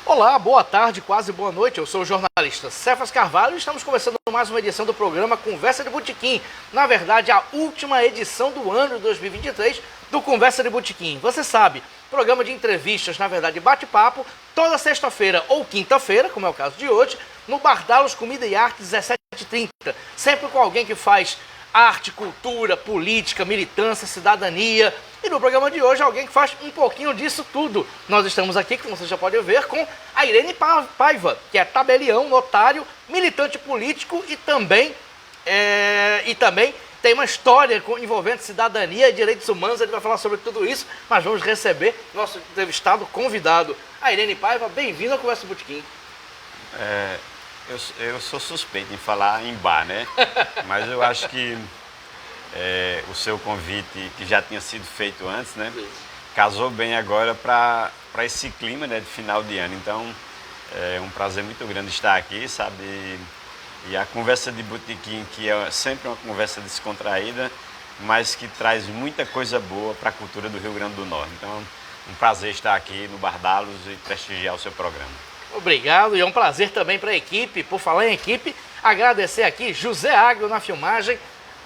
Olá, boa tarde, quase boa noite. Eu sou o jornalista Cefas Carvalho e estamos começando mais uma edição do programa Conversa de Botequim. Na verdade, a última edição do ano de 2023 do Conversa de Botequim. Você sabe, programa de entrevistas, na verdade, bate-papo, toda sexta-feira ou quinta-feira, como é o caso de hoje, no Bardalos Comida e Arte, 17h30. Sempre com alguém que faz arte, cultura, política, militância, cidadania. E no programa de hoje, alguém que faz um pouquinho disso tudo. Nós estamos aqui, como você já pode ver, com a Irene Paiva, que é tabelião, notário, militante político e também tem uma história envolvendo cidadania e direitos humanos. Ele vai falar sobre tudo isso, mas vamos receber nosso entrevistado convidado. A Irene Paiva, bem-vindo ao Conversa do Botequim. Eu sou suspeito em falar em bar, né? Mas eu acho que o seu convite, que já tinha sido feito antes, né? Casou bem agora para esse clima, né, de final de ano. Então, é um prazer muito grande estar aqui, sabe? E a conversa de botequim, que é sempre uma conversa descontraída, mas que traz muita coisa boa para a cultura do Rio Grande do Norte. Então, um prazer estar aqui no Bardalos e prestigiar o seu programa. Obrigado, e é um prazer também para a equipe. Por falar em equipe, agradecer aqui José Agro na filmagem,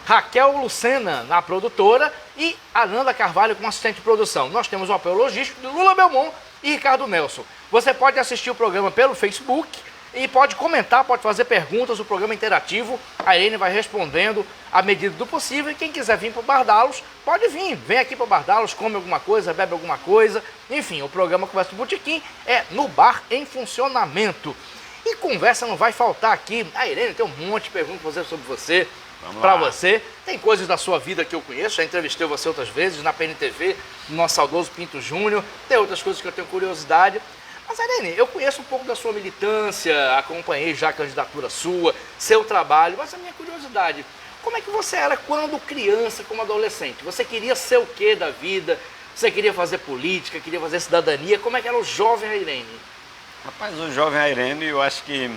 Raquel Lucena na produtora e Ananda Carvalho como assistente de produção. Nós temos o apoio logístico de Lula Belmont e Ricardo Nelson. Você pode assistir o programa pelo Facebook e pode comentar, pode fazer perguntas, o programa é interativo. A Irene vai respondendo à medida do possível. E quem quiser vir para o Bardalos, pode vir. Vem aqui para o Bardalos, come alguma coisa, bebe alguma coisa. Enfim, o programa Conversa do Botequim é no bar em funcionamento. E conversa não vai faltar aqui. A Irene tem um monte de perguntas para fazer sobre você, para você. Tem coisas da sua vida que eu conheço, já entrevistei você outras vezes na PNTV, no nosso saudoso Pinto Júnior. Tem outras coisas que eu tenho curiosidade. Mas, Irene, eu conheço um pouco da sua militância, acompanhei já a candidatura sua, seu trabalho, mas a minha curiosidade, como é que você era quando criança, como adolescente? Você queria ser o quê da vida? Você queria fazer política, queria fazer cidadania? Como é que era o jovem Irene? Rapaz, o jovem Irene, eu acho que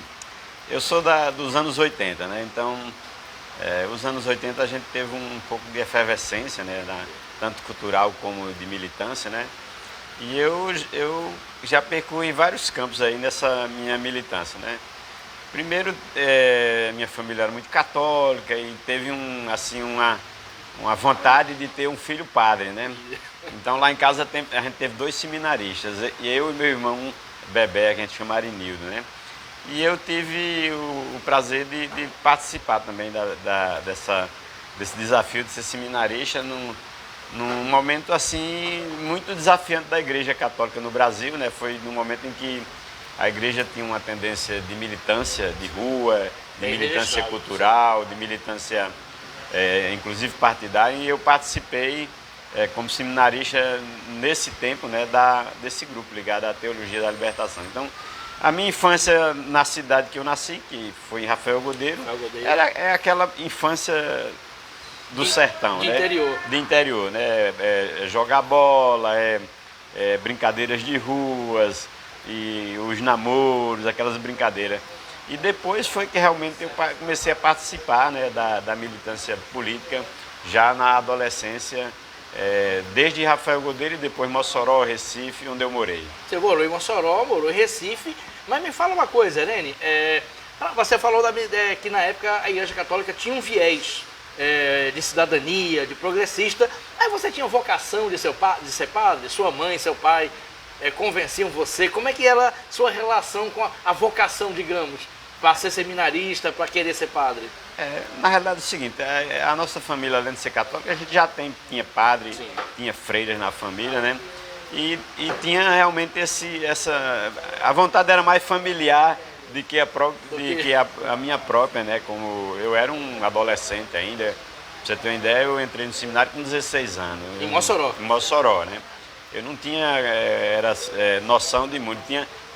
eu sou dos anos 80, né? Então, os anos 80 a gente teve um pouco de efervescência, né? Tanto cultural como de militância, né? E eu já percorri vários campos aí nessa minha militância, né? Primeiro, minha família era muito católica e teve uma vontade de ter um filho padre, né? Então lá em casa a gente teve 2 seminaristas, e eu e meu irmão Bebé, que a gente chama Arinildo, né? E eu tive o prazer de participar também desse desafio de ser seminarista num momento assim muito desafiante da Igreja Católica no Brasil, né? Foi num momento em que a igreja tinha uma tendência de militância de rua, de militância cultural, de militância inclusive partidária, e eu participei como seminarista nesse tempo, né, desse grupo ligado à Teologia da Libertação. Então, a minha infância na cidade que eu nasci, que foi em Rafael Godeiro, é aquela infância do sertão, né? De interior, né? Jogar bola, brincadeiras de ruas e os namoros, aquelas brincadeiras. E depois foi que realmente eu comecei a participar, né, da militância política já na adolescência, desde Rafael Godeiro e depois Mossoró, Recife, onde eu morei. Você morou em Mossoró, morou em Recife, mas me fala uma coisa, Irene, você falou que na época a Igreja Católica tinha um viés de cidadania, de progressista. Aí você tinha vocação de ser padre, sua mãe, seu pai convenciam você. Como é que era sua relação com a vocação, digamos, para ser seminarista, para querer ser padre? Na realidade é o seguinte, a nossa família, além de ser católica, a gente já tinha padre, sim, tinha freiras na família, né? E tinha realmente a vontade era mais familiar do que a minha própria, né? Como eu era um adolescente ainda, pra você ter uma ideia, eu entrei no seminário com 16 anos. Em Mossoró? Em Mossoró, né? Eu não tinha noção de muito,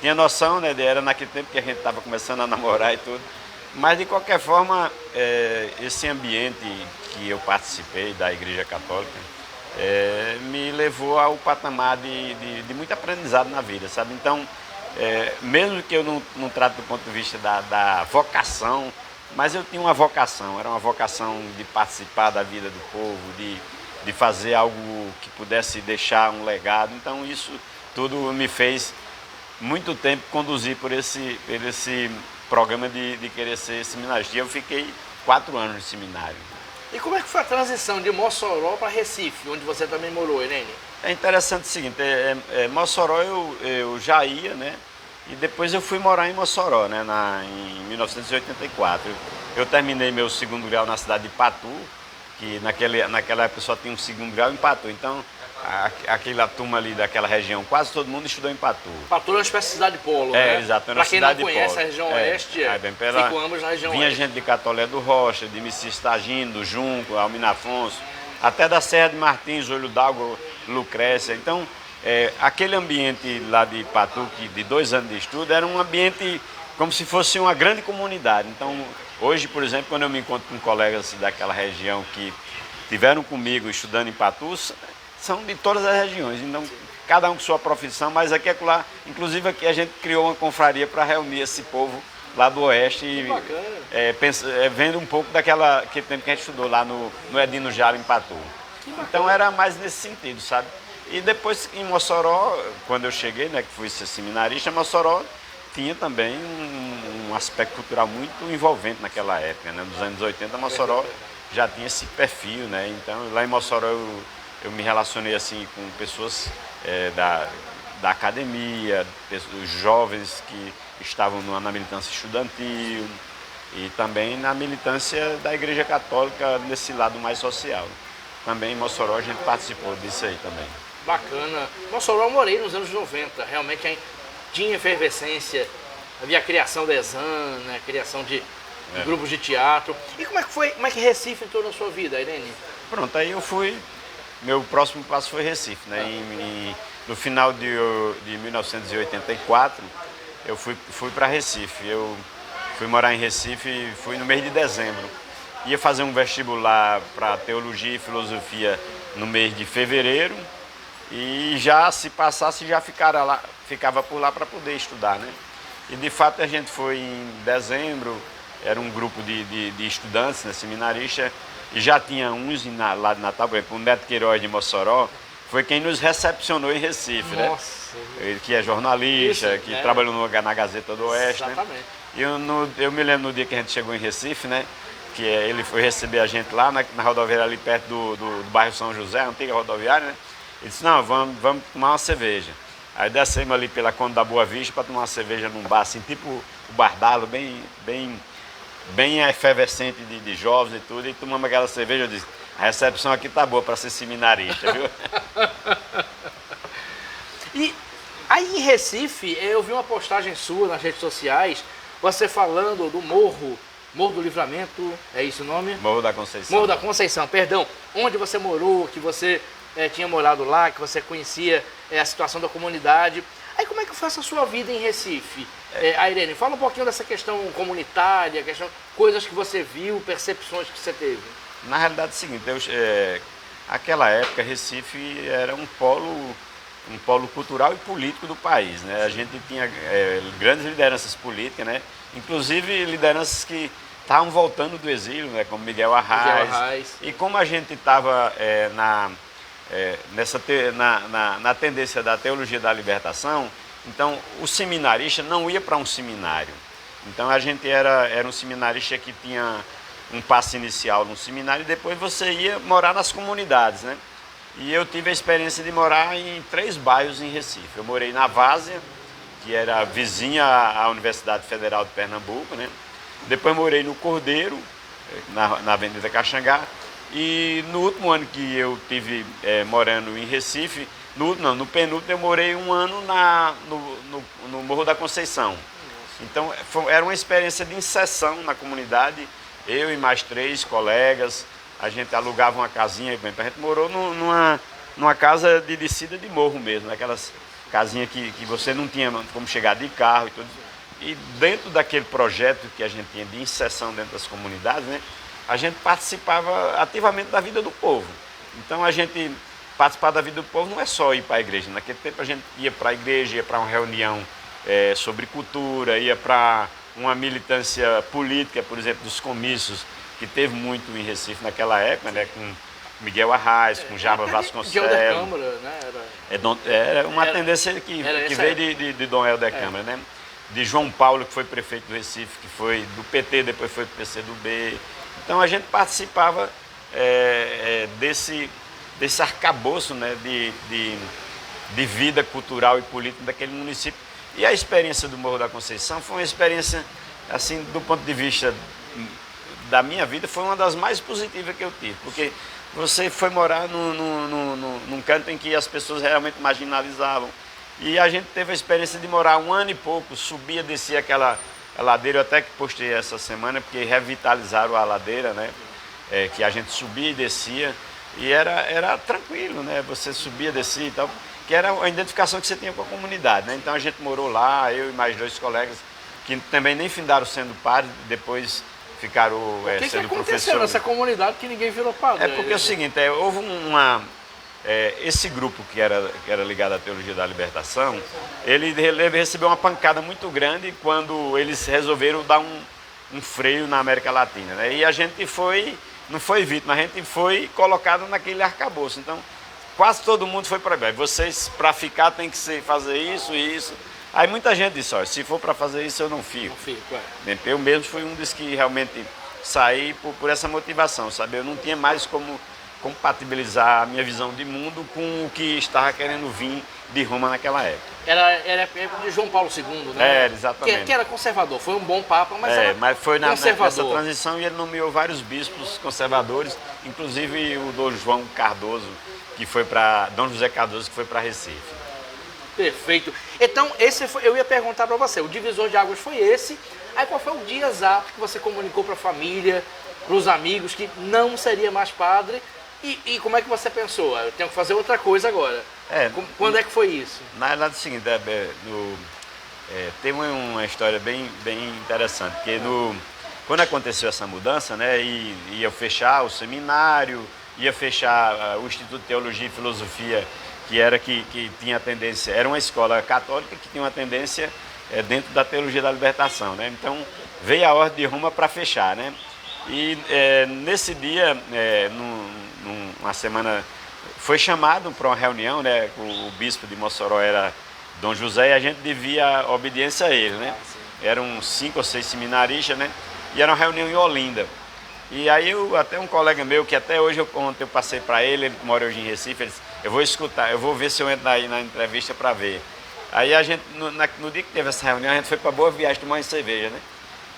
tinha noção, né? Era naquele tempo que a gente estava começando a namorar e tudo, mas de qualquer forma, esse ambiente que eu participei da Igreja Católica me levou ao patamar de muito aprendizado na vida, sabe? Então, mesmo que eu não trato do ponto de vista da vocação, mas eu tinha uma vocação, era uma vocação de participar da vida do povo, de fazer algo que pudesse deixar um legado. Então isso tudo me fez muito tempo conduzi por esse programa de querer ser seminarista. E eu fiquei 4 anos de seminário. E como é que foi a transição de Mossoró para Recife, onde você também morou, Irene? É interessante o seguinte, Mossoró eu já ia, né? E depois eu fui morar em Mossoró, né? Em 1984. Eu terminei meu segundo grau na cidade de Patu, que naquela época só tinha um segundo grau em Patu. Então, aquela turma ali daquela região, quase todo mundo estudou em Patu. Patu é uma espécie de cidade polo, né? Exato. Para quem não conhece a região oeste, ficam ambos na região vinha oeste. gente de Catolé do Rocha, de Messias Tagino, do Junco, Almina Afonso, até da Serra de Martins, Olho d'Água, Lucrécia. Então, aquele ambiente lá de Patu, de 2 anos de estudo, era um ambiente como se fosse uma grande comunidade. Então, hoje, por exemplo, quando eu me encontro com colegas daquela região que tiveram comigo estudando em Patu, são de todas as regiões. Então, cada um com sua profissão, mas aqui é lá, inclusive aqui a gente criou uma confraria para reunir esse povo lá do Oeste e vendo um pouco daquele tempo que a gente estudou lá no Edino Jara, em Patu. Então era mais nesse sentido, sabe? E depois em Mossoró, quando eu cheguei, né, que fui ser seminarista, Mossoró tinha também um aspecto cultural muito envolvente naquela época, né? Nos anos 80, Mossoró já tinha esse perfil, né? Então lá em Mossoró eu me relacionei assim com pessoas da academia, os jovens que estavam na militância estudantil e também na militância da Igreja Católica nesse lado mais social. Também em Mossoró a gente participou disso aí também. Bacana. Mossoró eu morei nos anos 90, realmente tinha efervescência, havia a criação da ESAN, né, a criação de grupos de teatro. E como é que Recife entrou na sua vida, Irene? Pronto, aí eu fui, meu próximo passo foi Recife, né? No final de 1984, eu fui para Recife. Eu fui morar em Recife, fui no mês de dezembro. Ia fazer um vestibular para Teologia e Filosofia no mês de fevereiro e já, se passasse, já ficava por lá para poder estudar, né? E de fato a gente foi em dezembro, era um grupo de estudantes, né, seminaristas, e já tinha uns lá de Natal, por exemplo, o Neto Queiroz de Mossoró, foi quem nos recepcionou em Recife, né? Ele que é jornalista, que trabalhou na Gazeta do Oeste, exatamente, né? E eu me lembro no dia que a gente chegou em Recife, né? Que ele foi receber a gente lá na rodoviária ali perto do bairro São José, a antiga rodoviária, né? Ele disse, não, vamos tomar uma cerveja. Aí descemos ali pela Conde da Boa Vista para tomar uma cerveja num bar, assim, tipo o Bardalo, bem efervescente de jovens e tudo, e tomamos aquela cerveja. Eu disse, a recepção aqui tá boa para ser seminarista, viu? E aí em Recife, eu vi uma postagem sua nas redes sociais, você falando do Morro do Livramento, é isso o nome? Morro da Conceição. Morro da Conceição, perdão. Onde você morou, que você tinha morado lá, que você conhecia a situação da comunidade. Aí como é que foi essa sua vida em Recife? Irene, fala um pouquinho dessa questão comunitária, coisas que você viu, percepções que você teve. Na realidade é o seguinte, aquela época Recife era um polo cultural e político do país, né? A gente tinha grandes lideranças políticas, né? Inclusive lideranças que estavam voltando do exílio, né? Como Miguel Arraes. E como a gente estava na tendência da teologia da libertação, então o seminarista não ia para um seminário. Então a gente era um seminarista que tinha um passo inicial no seminário e depois você ia morar nas comunidades, né? E eu tive a experiência de morar em 3 bairros em Recife. Eu morei na Várzea, que era vizinha à Universidade Federal de Pernambuco, né? Depois morei no Cordeiro, na Avenida Caxangá. E no último ano que eu tive morando em Recife, no penúltimo eu morei um ano no Morro da Conceição. Então era uma experiência de inserção na comunidade. Eu e mais 3 colegas, a gente alugava uma casinha, a gente morou numa casa de descida de morro mesmo, aquelas casinhas que você não tinha como chegar de carro e tudo. E dentro daquele projeto que a gente tinha de inserção dentro das comunidades, né, a gente participava ativamente da vida do povo. Então a gente participar da vida do povo não é só ir para a igreja. Naquele tempo a gente ia para a igreja, ia para uma reunião sobre cultura, ia para uma militância política, por exemplo, dos comícios, que teve muito em Recife naquela época, né, com Miguel Arraes, com Java Vasconcelos. Da Câmara, né? Era uma tendência que veio de Dom Helder Câmara, né? De João Paulo, que foi prefeito do Recife, que foi do PT, depois foi do PCdoB. Então a gente participava desse arcabouço, né, de vida cultural e política daquele município. E a experiência do Morro da Conceição foi uma experiência, assim, do ponto de vista da minha vida, foi uma das mais positivas que eu tive, porque você foi morar num canto em que as pessoas realmente marginalizavam. E a gente teve a experiência de morar 1 ano e pouco, subia, descia aquela ladeira, eu até que postei essa semana, porque revitalizaram a ladeira, né? Que a gente subia e descia, e era tranquilo, né? Você subia, descia e tal, que era a identificação que você tinha com a comunidade, né? Então a gente morou lá, eu e mais 2 colegas, que também nem findaram sendo padre, depois ficaram sendo professores. O que aconteceu nessa comunidade que ninguém virou padre? É porque é o seguinte, houve esse grupo que era ligado à Teologia da Libertação, ele recebeu uma pancada muito grande quando eles resolveram dar um freio na América Latina, né? E a gente não foi vítima, a gente foi colocado naquele arcabouço. Então, quase todo mundo foi para baixo. Vocês, para ficar, tem que fazer isso e isso. Aí muita gente disse, olha, se for para fazer isso, eu não fico. Não fico, Eu mesmo fui um dos que realmente saí por essa motivação, sabe? Eu não tinha mais como compatibilizar a minha visão de mundo com o que estava querendo vir de Roma naquela época. Era a época de João Paulo II, né? Exatamente. Que era conservador, foi um bom papa, mas era mas foi nessa conservador. transição e ele nomeou vários bispos conservadores, inclusive o Dom João Cardoso, que foi para Dom José Cardoso, que foi para Recife. Perfeito. Então, eu ia perguntar para você, o divisor de águas foi esse. Aí qual foi o dia exato que você comunicou para a família, para os amigos, que não seria mais padre? E como é que você pensou? Eu tenho que fazer outra coisa agora. Quando é que foi isso? Na verdade, é o seguinte, tem uma história bem interessante, porque quando aconteceu essa mudança, né, ia fechar o seminário, ia fechar o Instituto de Teologia e Filosofia, que tinha tendência, era uma escola católica que tinha uma tendência dentro da Teologia da Libertação, né? Então veio a ordem de Roma para fechar, né? E nesse dia, numa semana, foi chamado para uma reunião, né? O bispo de Mossoró era Dom José e a gente devia obediência a ele, né? Eram 5 ou 6 seminaristas, né? E era uma reunião em Olinda. E aí até um colega meu, que até hoje, ontem eu passei para ele que mora hoje em Recife, ele disse, eu vou escutar, eu vou ver se eu entro aí na entrevista para ver. Aí a gente, no dia que teve essa reunião, a gente foi para Boa Viagem tomar uma cerveja, né?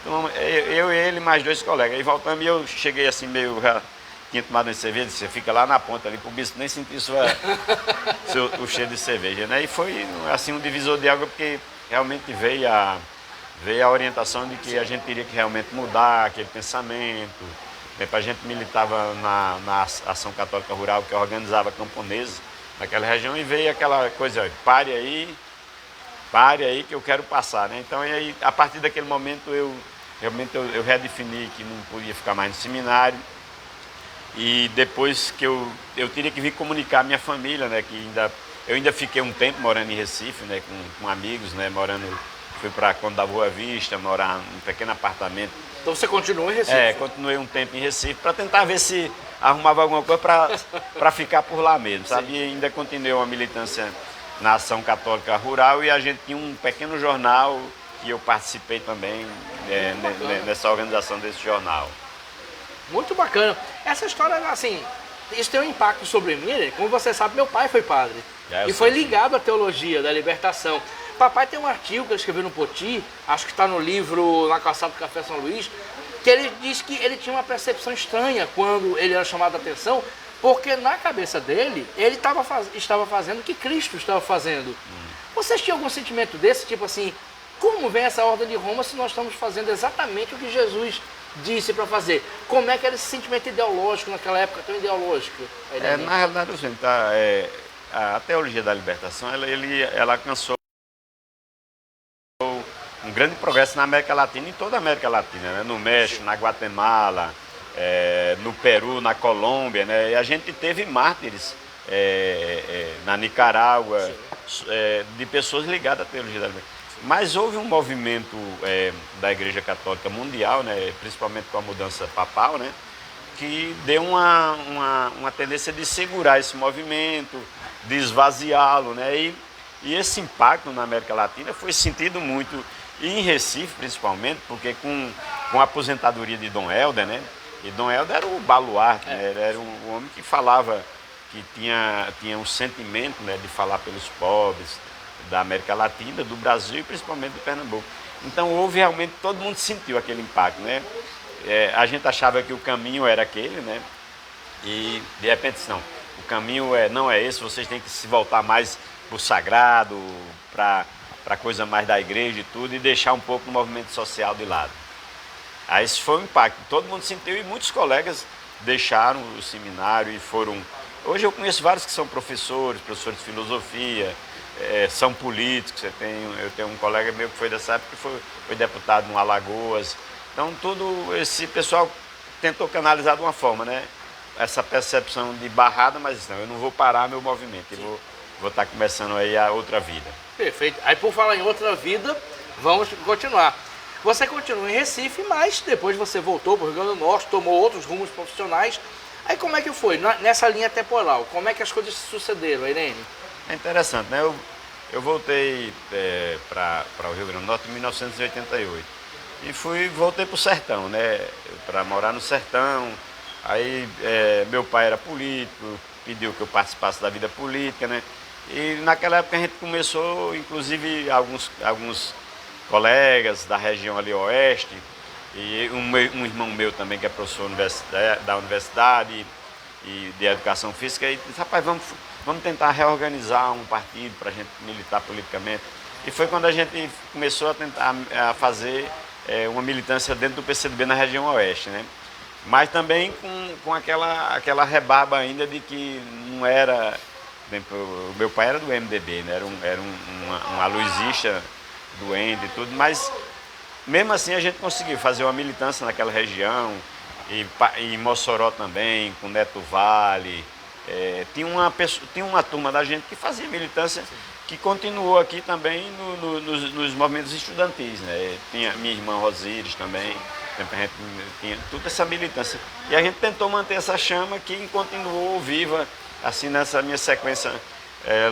Então, eu e ele, mais 2 colegas. Aí voltamos e eu cheguei assim, já tinha tomado uma cerveja, você fica lá na ponta ali, para o bispo nem sentir o cheiro de cerveja, né? E foi assim um divisor de água, porque realmente veio a orientação de que a gente teria que realmente mudar aquele pensamento. A gente militava na Ação Católica Rural, que organizava camponeses naquela região, e veio aquela coisa, pare aí que eu quero passar, né? Então, aí, a partir daquele momento, eu redefini que não podia ficar mais no seminário, e depois que eu teria que vir comunicar a minha família, né? Eu ainda fiquei um tempo morando em Recife, né? Com amigos, né? Fui para Conde da Boa Vista, morar num pequeno apartamento. Então você continuou em Recife? Continuei um tempo em Recife para tentar ver se arrumava alguma coisa para ficar por lá mesmo, sabe? E ainda continuei uma militância na Ação Católica Rural e a gente tinha um pequeno jornal que eu participei também nessa organização desse jornal. Muito bacana. Essa história, assim, isso tem um impacto sobre mim, né? Como você sabe, meu pai foi padre e foi ligado à teologia da libertação. Papai tem um artigo que ele escreveu no Poti, acho que está no livro Na Calçada do Café São Luís, que ele diz que ele tinha uma percepção estranha quando ele era chamado a atenção, porque na cabeça dele, ele estava fazendo o que Cristo estava fazendo. Vocês tinham algum sentimento desse, tipo assim, como vem essa ordem de Roma se nós estamos fazendo exatamente o que Jesus disse para fazer? Como é que era esse sentimento ideológico naquela época, tão ideológico? Na realidade, a teologia da libertação, ela alcançou um grande progresso na América Latina, em toda a América Latina, né? No México, na Guatemala, no Peru, na Colômbia, né? E a gente teve mártires na Nicarágua, de pessoas ligadas à teologia da libertação. Mas houve um movimento da Igreja Católica Mundial, né? Principalmente com a mudança papal, né? que deu uma tendência de segurar esse movimento, de esvaziá-lo, né? E esse impacto na América Latina foi sentido muito, e em Recife principalmente, porque com a aposentadoria de Dom Helder, né? E Dom Helder era o baluarte, né? Ele era um homem que falava, que tinha um sentimento, né, de falar pelos pobres da América Latina, do Brasil e principalmente de Pernambuco. Então houve realmente, todo mundo sentiu aquele impacto, né? A gente achava que o caminho era aquele, né? E de repente não, o caminho não é esse, vocês têm que se voltar mais para o sagrado, para a coisa mais da igreja e tudo, e deixar um pouco o movimento social de lado. Aí esse foi o impacto, todo mundo sentiu e muitos colegas deixaram o seminário e foram... Hoje eu conheço vários que são professores de filosofia, são políticos. Eu tenho um colega meu que foi dessa época, que foi deputado no Alagoas. Então, todo esse pessoal tentou canalizar de uma forma, né? Essa percepção de barrada, mas não, eu não vou parar meu movimento, eu vou estar começando aí a outra vida. Perfeito. Aí, por falar em outra vida, vamos continuar. Você continua em Recife, mas depois você voltou para o Rio Grande do Norte, tomou outros rumos profissionais. Aí como é que foi, nessa linha temporal, como é que as coisas se sucederam, Irene? É interessante, né? Eu voltei para o Rio Grande do Norte em 1988 e voltei para o sertão, né? Para morar no sertão. Aí meu pai era político, pediu que eu participasse da vida política, né? E naquela época a gente começou, inclusive alguns colegas da região ali oeste, e um irmão meu também, que é professor da universidade e de educação física, e disse, rapaz, vamos tentar reorganizar um partido para a gente militar politicamente. E foi quando a gente começou a tentar fazer uma militância dentro do PCdoB na região oeste, né? Mas também com aquela rebarba ainda de que não era... O meu pai era do MDB, né? Era um aloysista doente e tudo, mas... Mesmo assim a gente conseguiu fazer uma militância naquela região, e em Mossoró também, com Neto Vale. Tinha uma turma da gente que fazia militância, que continuou aqui também nos movimentos estudantis, né? Tinha minha irmã Rosíris também, a gente tinha toda essa militância. E a gente tentou manter essa chama que continuou viva, assim, nessa minha sequência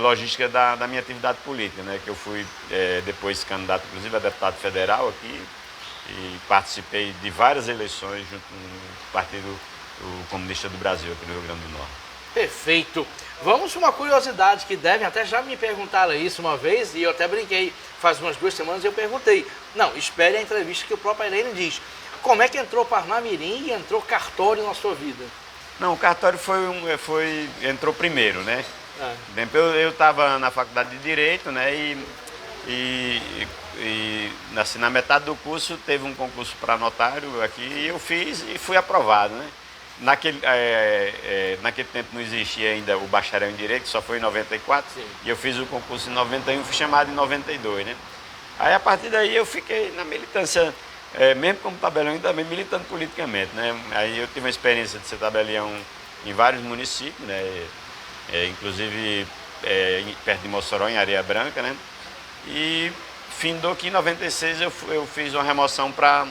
logística da minha atividade política, né? Que eu fui depois candidato, inclusive, a deputado federal aqui, e participei de várias eleições junto com o Partido Comunista do Brasil aqui no Rio Grande do Norte. Perfeito. Vamos para uma curiosidade que devem, até já me perguntaram isso uma vez, e eu até brinquei, faz umas 2 semanas eu perguntei. Não, espere a entrevista que o próprio Irene diz. Como é que entrou Parnamirim e entrou cartório na sua vida? Não, o cartório entrou primeiro, né? Eu estava na faculdade de Direito, né? E assim, na metade do curso teve um concurso para notário aqui e eu fiz e fui aprovado, né? Naquele tempo não existia ainda o bacharel em Direito, só foi em 94. Sim. E eu fiz o concurso em 91, fui chamado em 92, né? Aí a partir daí eu fiquei na militância, mesmo como tabelião, também militando politicamente, né? Aí eu tive uma experiência de ser tabelião em vários municípios, né? Inclusive perto de Mossoró, em Areia Branca, né? E findou que em 96 eu fiz uma remoção para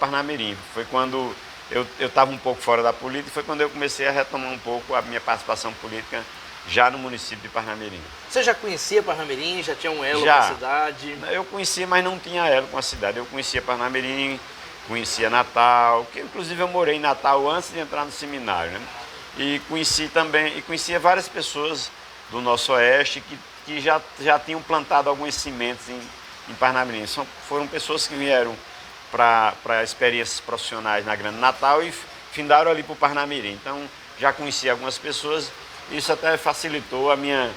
Parnamirim. Foi quando eu estava um pouco fora da política, foi quando eu comecei a retomar um pouco a minha participação política já no município de Parnamirim. Você já conhecia Parnamirim? Já tinha um elo com a cidade? Eu conhecia, mas não tinha elo com a cidade. Eu conhecia Parnamirim, conhecia Natal, que inclusive eu morei em Natal antes de entrar no seminário, né? E conhecia várias pessoas do nosso oeste que já tinham plantado algumas sementes em Parnamirim. Foram pessoas que vieram para experiências profissionais na Grande Natal e findaram ali para o Parnamirim. Então, já conheci algumas pessoas, isso até facilitou a minha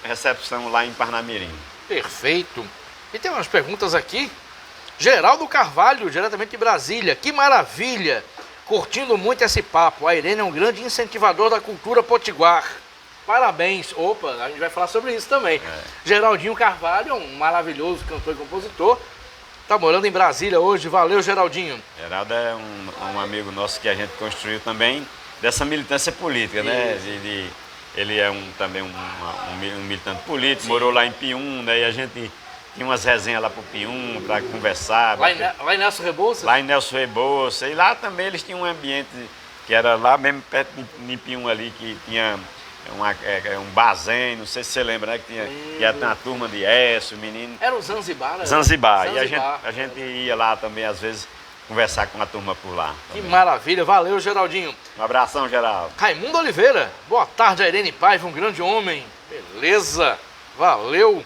recepção lá em Parnamirim. Perfeito. E tem umas perguntas aqui. Geraldo Carvalho, diretamente de Brasília. Que maravilha! Curtindo muito esse papo. A Irene é um grande incentivador da cultura potiguar. Parabéns. Opa, a gente vai falar sobre isso também. Geraldinho Carvalho é um maravilhoso cantor e compositor. Tá morando em Brasília hoje. Valeu, Geraldinho. Geraldo é um amigo nosso que a gente construiu também dessa militância política, né? Ele é também um militante político, sim. Morou lá em Piúna, né? E a gente tinha umas resenhas lá pro Pium para conversar. Lá em Nelson Rebouças? Lá em Nelson Rebouças. E lá também eles tinham um ambiente que era lá mesmo perto de Pium ali, que tinha um barzinho, não sei se você lembra, né? Que ia ter uma turma de Écio, menino. Era o Zanzibar, né? Zanzibar. E a gente ia lá também, às vezes, conversar com a turma por lá. Que maravilha, valeu, Geraldinho. Um abração, Geraldo. Raimundo Oliveira, boa tarde, a Irene Paiva, um grande homem. Beleza, valeu.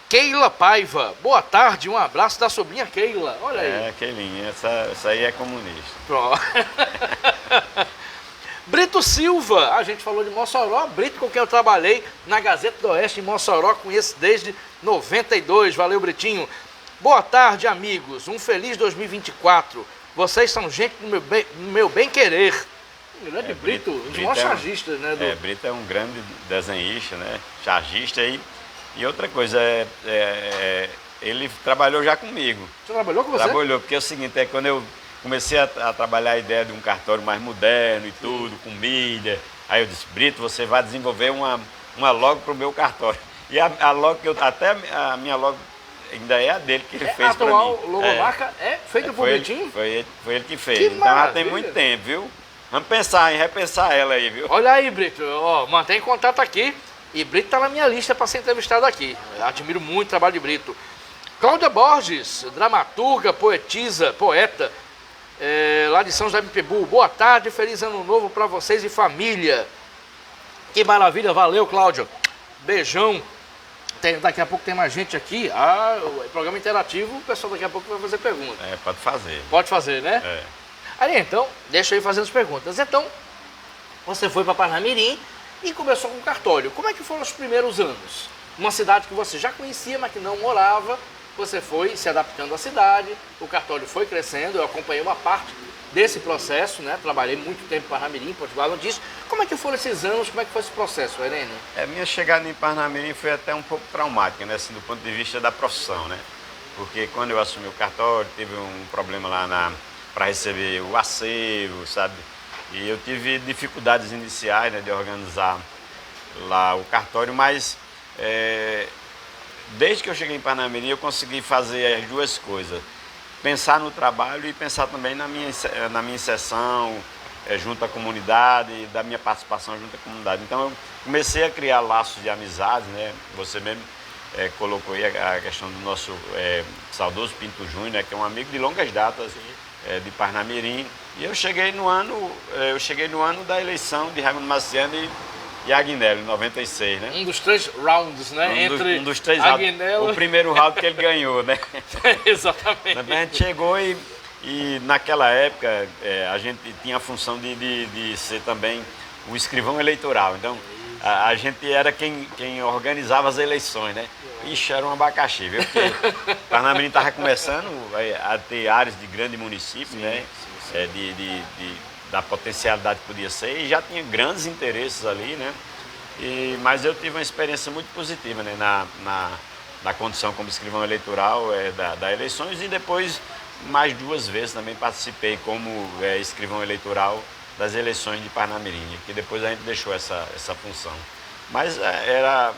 Keila Paiva, boa tarde, um abraço da sobrinha Keila, olha aí. É, Keilinha, essa aí é comunista. Pronto. Brito Silva, a gente falou de Mossoró, Brito com quem eu trabalhei na Gazeta do Oeste em Mossoró, conheço desde 92, valeu Britinho. Boa tarde, amigos, um feliz 2024, vocês são gente do meu bem querer. Um grande Brito, um dos maiores chargistas, né? Brito é um grande desenhista, né, chargista e outra coisa, ele trabalhou já comigo. Você trabalhou com você? Trabalhou, porque é o seguinte, quando eu comecei a trabalhar a ideia de um cartório mais moderno e tudo, com milha. Aí eu disse, Brito, você vai desenvolver uma logo para o meu cartório. E a logo que até a minha logo ainda é a dele que ele fez para mim. A atual logomarca é feita por Britinho? Foi ele que fez. Que então maravilha. já tem muito tempo, viu? Vamos pensar em repensar ela aí, viu? Olha aí, Brito, ó, mantém contato aqui. E Brito está na minha lista para ser entrevistado aqui. Eu admiro muito o trabalho de Brito. Cláudia Borges, dramaturga, poetisa, poeta. Lá de São José do Pibu. Boa tarde, feliz ano novo para vocês e família. Que maravilha, valeu, Cláudio. Beijão. Daqui a pouco tem mais gente aqui. O programa interativo, o pessoal daqui a pouco vai fazer perguntas. Pode fazer. Pode fazer, né? Aí então, deixa eu ir fazendo as perguntas. Então, você foi para Parnamirim e começou com cartório. Como é que foram os primeiros anos? Uma cidade que você já conhecia, mas que não morava. Você foi se adaptando à cidade, o cartório foi crescendo, eu acompanhei uma parte desse processo, né? Trabalhei muito tempo em Parnamirim, Potiguar, não disse. Como é que foram esses anos, como é que foi esse processo, Irene? Minha chegada em Parnamirim foi até um pouco traumática, né? Assim, do ponto de vista da profissão, né? Porque quando eu assumi o cartório, teve um problema lá para receber o acervo, sabe? E eu tive dificuldades iniciais, né, de organizar lá o cartório, mas desde que eu cheguei em Parnamirim, eu consegui fazer as duas coisas. Pensar no trabalho e pensar também na minha inserção junto à comunidade, da minha participação junto à comunidade. Então, eu comecei a criar laços de amizade, né? Você mesmo colocou aí a questão do nosso saudoso Pinto Júnior, né, que é um amigo de longas datas de Parnamirim. E eu cheguei no ano da eleição de Raimundo Marciano e Agnello, em 96, né? Um dos 3 rounds, né? Um dos 3 Agnello... rounds. O primeiro round que ele ganhou, né? Exatamente. A gente chegou e naquela época a gente tinha a função de ser também o escrivão eleitoral. Então, a gente era quem organizava as eleições, né? Ixi, era um abacaxi, viu? Porque Parnamirim estava começando a ter áreas de grande município, né? Da potencialidade que podia ser, e já tinha grandes interesses ali, né? Mas eu tive uma experiência muito positiva, né? Na condição como escrivão eleitoral das eleições, e depois mais 2 vezes também participei como escrivão eleitoral das eleições de Parnamirim, que depois a gente deixou essa função. Mas era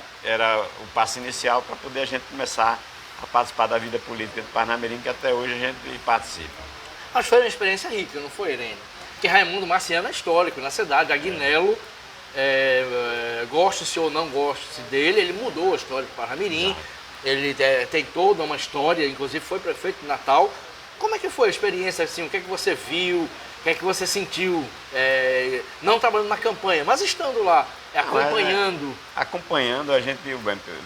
o passo inicial para poder a gente começar a participar da vida política de Parnamirim, que até hoje a gente participa. Mas foi uma experiência rica, não foi, Irene? Que Raimundo Marciano é histórico na cidade, Agnello, goste-se ou não goste-se dele, ele mudou a história de Parnamirim, ele tem toda uma história, inclusive foi prefeito de Natal. Como é que foi a experiência, assim, o que é que você viu, o que é que você sentiu, não trabalhando na campanha, mas estando lá, acompanhando? Acompanhando, a gente,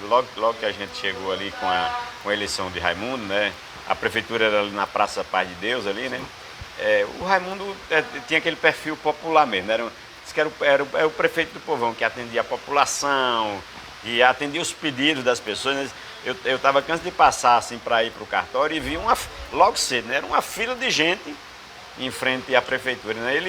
logo que a gente chegou ali com a eleição de Raimundo, né, a prefeitura era ali na Praça Paz de Deus, ali, né, o Raimundo tinha aquele perfil popular mesmo, né, era o prefeito do povão, que atendia a população e atendia os pedidos das pessoas, né? Eu estava cansado de passar assim para ir para o cartório e vi logo cedo, né, era uma fila de gente em frente à prefeitura, né?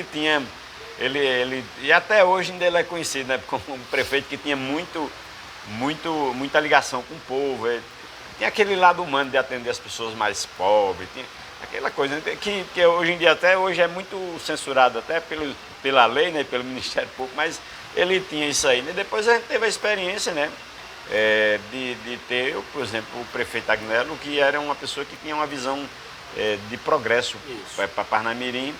E até hoje ainda ele é conhecido, né, como um prefeito que tinha muita ligação com o povo. Tinha aquele lado humano de atender as pessoas mais pobres, tinha aquela coisa, né, que hoje em dia, até hoje, é muito censurado até pela lei, né, pelo Ministério Público, mas ele tinha isso aí, né? Depois a gente teve a experiência, né, de ter, por exemplo, o prefeito Agnello, que era uma pessoa que tinha uma visão de progresso para Parnamirim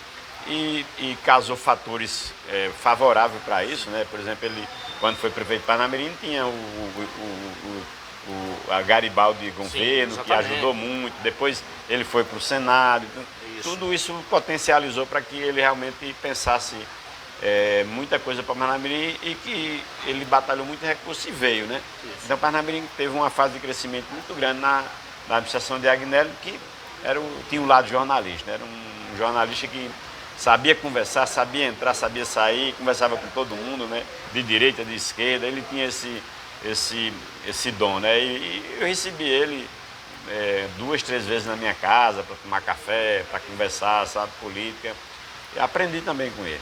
e causou fatores favoráveis para isso, né? Por exemplo, ele, quando foi prefeito de Parnamirim, tinha a Garibaldi governo, que ajudou muito. Depois ele foi para o Senado. Tudo isso potencializou para que ele realmente pensasse muita coisa para Parnamirim e que ele batalhou muito recurso e veio, né? Então Parnamirim teve uma fase de crescimento muito grande na administração de Agnello, que tinha um lado jornalista, né? Era um jornalista que sabia conversar, sabia entrar, sabia sair, conversava com todo mundo, né? De direita, de esquerda, ele tinha esse dom, né? E eu recebi ele 2, 3 vezes na minha casa para tomar café, para conversar, sabe, política. E aprendi também com ele.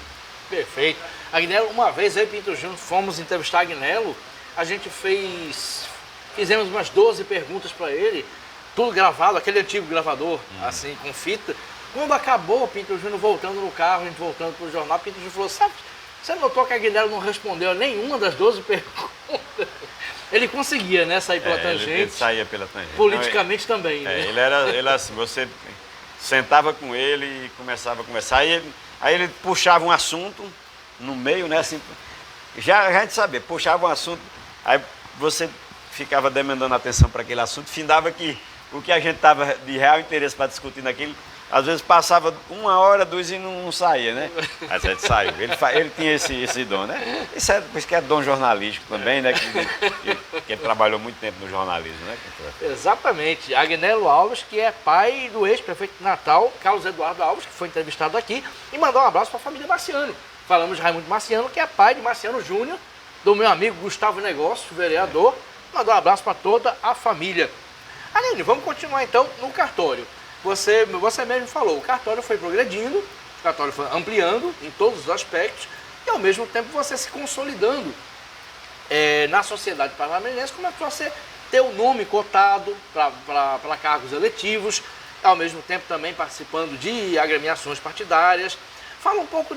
Perfeito. Agnello, uma vez eu e Pinto Júnior fomos entrevistar Agnello, a gente fizemos umas 12 perguntas para ele, tudo gravado, aquele antigo gravador, assim, com fita. Quando acabou, Pinto Júnior voltando no carro, a gente voltando para o jornal, Pinto Júnior falou, sabe, você notou que Agnello não respondeu a nenhuma das 12 perguntas? Ele conseguia, né, sair pela tangente. Ele saía pela tangente. Politicamente também, né? Ele era assim, você sentava com ele e começava a conversar, aí ele puxava um assunto no meio, né, assim, já a gente sabia, puxava um assunto, aí você ficava demandando atenção para aquele assunto, findava que o que a gente estava de real interesse para discutir naquilo, às vezes passava 1 hora, 2 e não saía, né? Aí a gente saiu. Ele tinha esse dom, né? Isso que é dom jornalístico também, né? Que ele trabalhou muito tempo no jornalismo, né? Exatamente. Agnello Alves, que é pai do ex-prefeito de Natal, Carlos Eduardo Alves, que foi entrevistado aqui, e mandou um abraço para a família Marciano. Falamos de Raimundo Marciano, que é pai de Marciano Júnior, do meu amigo Gustavo Negócio, vereador. Mandou um abraço para toda a família. Aline, vamos continuar então no cartório. Você mesmo falou, o cartório foi progredindo, o cartório foi ampliando em todos os aspectos e ao mesmo tempo você se consolidando na sociedade parnamirense, como é que você ter o nome cotado para cargos eletivos, ao mesmo tempo também participando de agremiações partidárias. Fala um pouco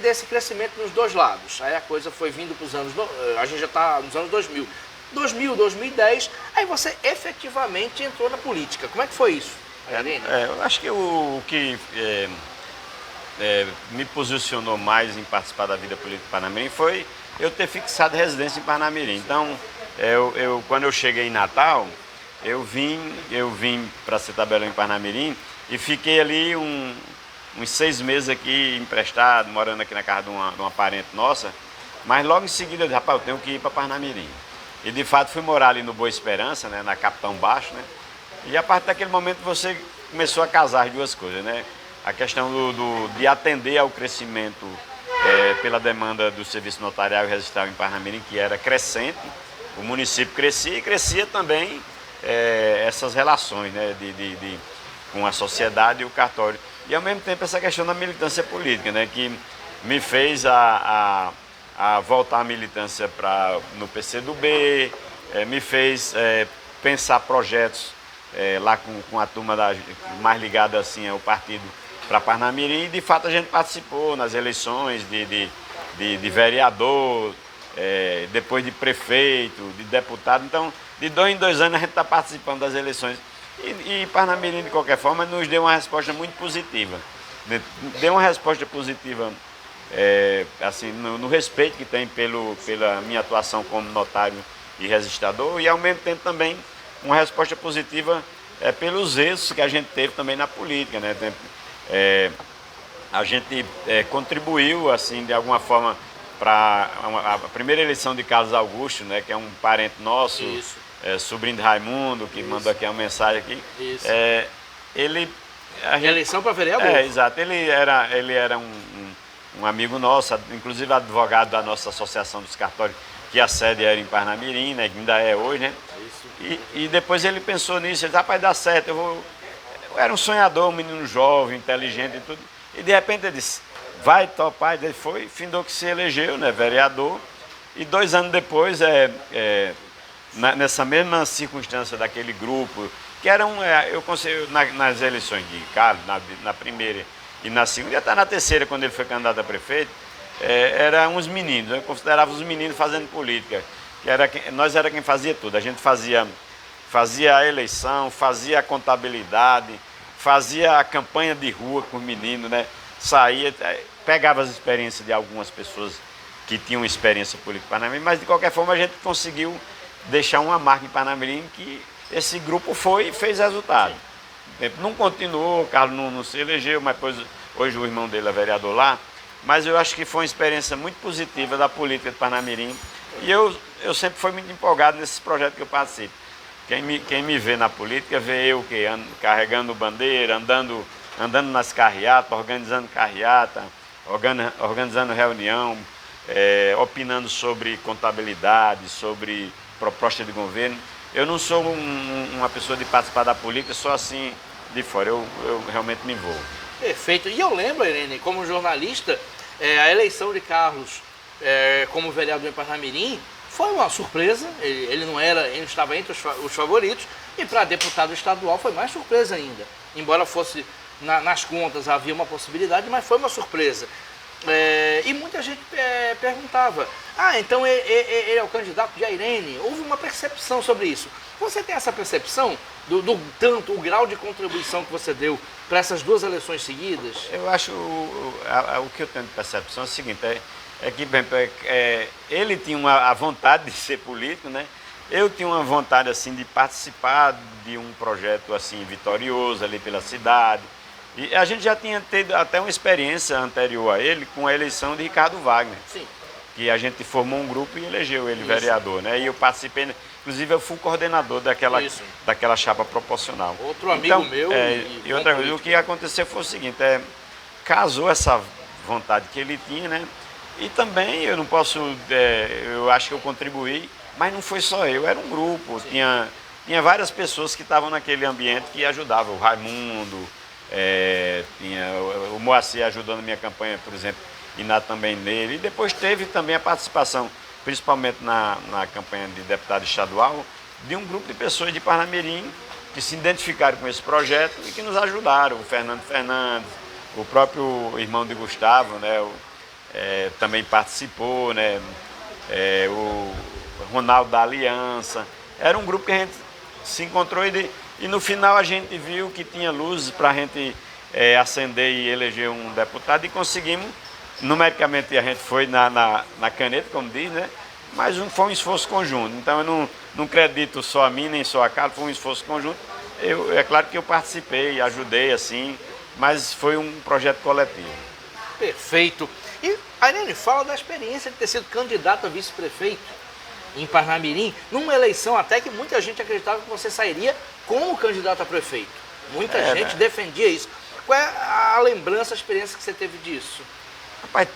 desse crescimento nos dois lados. Aí a coisa foi vindo para os anos, a gente já está nos anos 2000. 2010, aí você efetivamente entrou na política. Como é que foi isso? Eu acho que o que me posicionou mais em participar da vida política de Parnamirim foi eu ter fixado residência em Parnamirim. Então, quando eu cheguei em Natal, eu vim para Setabelão em Parnamirim e fiquei ali uns 6 meses aqui emprestado, morando aqui na casa de uma parente nossa, mas logo em seguida eu disse, rapaz, eu tenho que ir para Parnamirim. E de fato fui morar ali no Boa Esperança, né, na Capitão Baixo, né? E a partir daquele momento você começou a casar as duas coisas, né? A questão de atender ao crescimento pela demanda do serviço notarial e registral em Parnamirim, que era crescente, o município crescia e crescia também essas relações, né, com a sociedade e o cartório. E ao mesmo tempo essa questão da militância política, né, que me fez a voltar à militância no PCdoB, me fez pensar projetos lá com a turma mais ligada assim ao partido para Parnamirim, e de fato a gente participou nas eleições de vereador, depois de prefeito, de deputado. Então, de 2 em 2 anos a gente está participando das eleições. E Parnamirim, de qualquer forma, nos deu uma resposta muito positiva. Deu uma resposta positiva assim, no respeito que tem pela minha atuação como notário e registrador, e ao mesmo tempo também uma resposta positiva pelos êxitos que a gente teve também na política, né? A gente contribuiu assim de alguma forma para a primeira eleição de Carlos Augusto, né, que é um parente nosso, sobrinho de Raimundo, que mandou aqui uma mensagem aqui. Eleição para vereador. Exato. Ele era um amigo nosso, inclusive advogado da nossa associação dos cartórios, que a sede era em Parnamirim, né, que ainda é hoje, né? E depois ele pensou nisso, ele disse, rapaz, dá certo, eu era um sonhador, um menino jovem, inteligente e tudo. E de repente ele disse, vai topar, ele foi, findou que se elegeu, né, vereador. E 2 anos depois, nessa mesma circunstância daquele grupo, que eram, eu consigo, nas eleições de Carlos, na primeira e na segunda, e até na terceira, quando ele foi candidato a prefeito, eram uns meninos, eu considerava os meninos fazendo política. nós era quem fazia tudo. A gente fazia a eleição, fazia a contabilidade, fazia a campanha de rua com os meninos, né? Saía, pegava as experiências de algumas pessoas que tinham experiência política em Parnamirim, mas de qualquer forma a gente conseguiu deixar uma marca em Parnamirim que esse grupo fez resultado. Não continuou, o Carlos não se elegeu, mas hoje o irmão dele é vereador lá, mas eu acho que foi uma experiência muito positiva da política de Parnamirim e eu sempre fui muito empolgado nesses projetos que eu participo. Quem me vê na política vê eu carregando bandeira, andando nas carreatas, organizando carreata, organizando reunião, opinando sobre contabilidade, sobre proposta de governo. Eu não sou uma pessoa de participar da política só assim de fora, eu realmente me envolvo. Perfeito. E eu lembro, Irene, como jornalista, a eleição de Carlos como vereador em Parnamirim foi uma surpresa. Ele não estava entre os favoritos, e para deputado estadual foi mais surpresa ainda. Embora fosse nas contas havia uma possibilidade, mas foi uma surpresa. E muita gente perguntava, então ele é o candidato de Irene? Houve uma percepção sobre isso. Você tem essa percepção do grau de contribuição que você deu para essas duas eleições seguidas? Eu acho, o que eu tenho de percepção é o seguinte, que bem, ele tinha a vontade de ser político, né? Eu tinha uma vontade assim de participar de um projeto assim vitorioso ali pela cidade. E a gente já tinha tido até uma experiência anterior a ele com a eleição de Ricardo Wagner. Sim. Que a gente formou um grupo e elegeu ele vereador, né? E eu participei, inclusive eu fui coordenador daquela chapa proporcional. Outro amigo meu. E outra coisa, o que aconteceu foi o seguinte, casou essa vontade que ele tinha, né? E também eu não posso, eu acho que eu contribuí, mas não foi só eu, era um grupo, tinha várias pessoas que estavam naquele ambiente que ajudavam, o Raimundo, tinha o Moacir ajudando a minha campanha, por exemplo, e também nele. E depois teve também a participação, principalmente na campanha de deputado estadual, de um grupo de pessoas de Parnamirim que se identificaram com esse projeto e que nos ajudaram. O Fernando Fernandes, o próprio irmão de Gustavo, né, também participou, né, o Ronaldo da Aliança. Era um grupo que a gente se encontrou e no final a gente viu que tinha luzes para a gente ascender e eleger um deputado e conseguimos. Numericamente a gente foi na caneta, como diz, né? Mas foi um esforço conjunto. Então eu não acredito só a mim, nem só a Carlos, foi um esforço conjunto. É claro que eu participei, ajudei assim, mas foi um projeto coletivo. Perfeito. E a Irene fala da experiência de ter sido candidato a vice-prefeito em Parnamirim, numa eleição até que muita gente acreditava que você sairia como candidato a prefeito. Muita gente defendia isso. Qual é a lembrança, a experiência que você teve disso? Rapaz,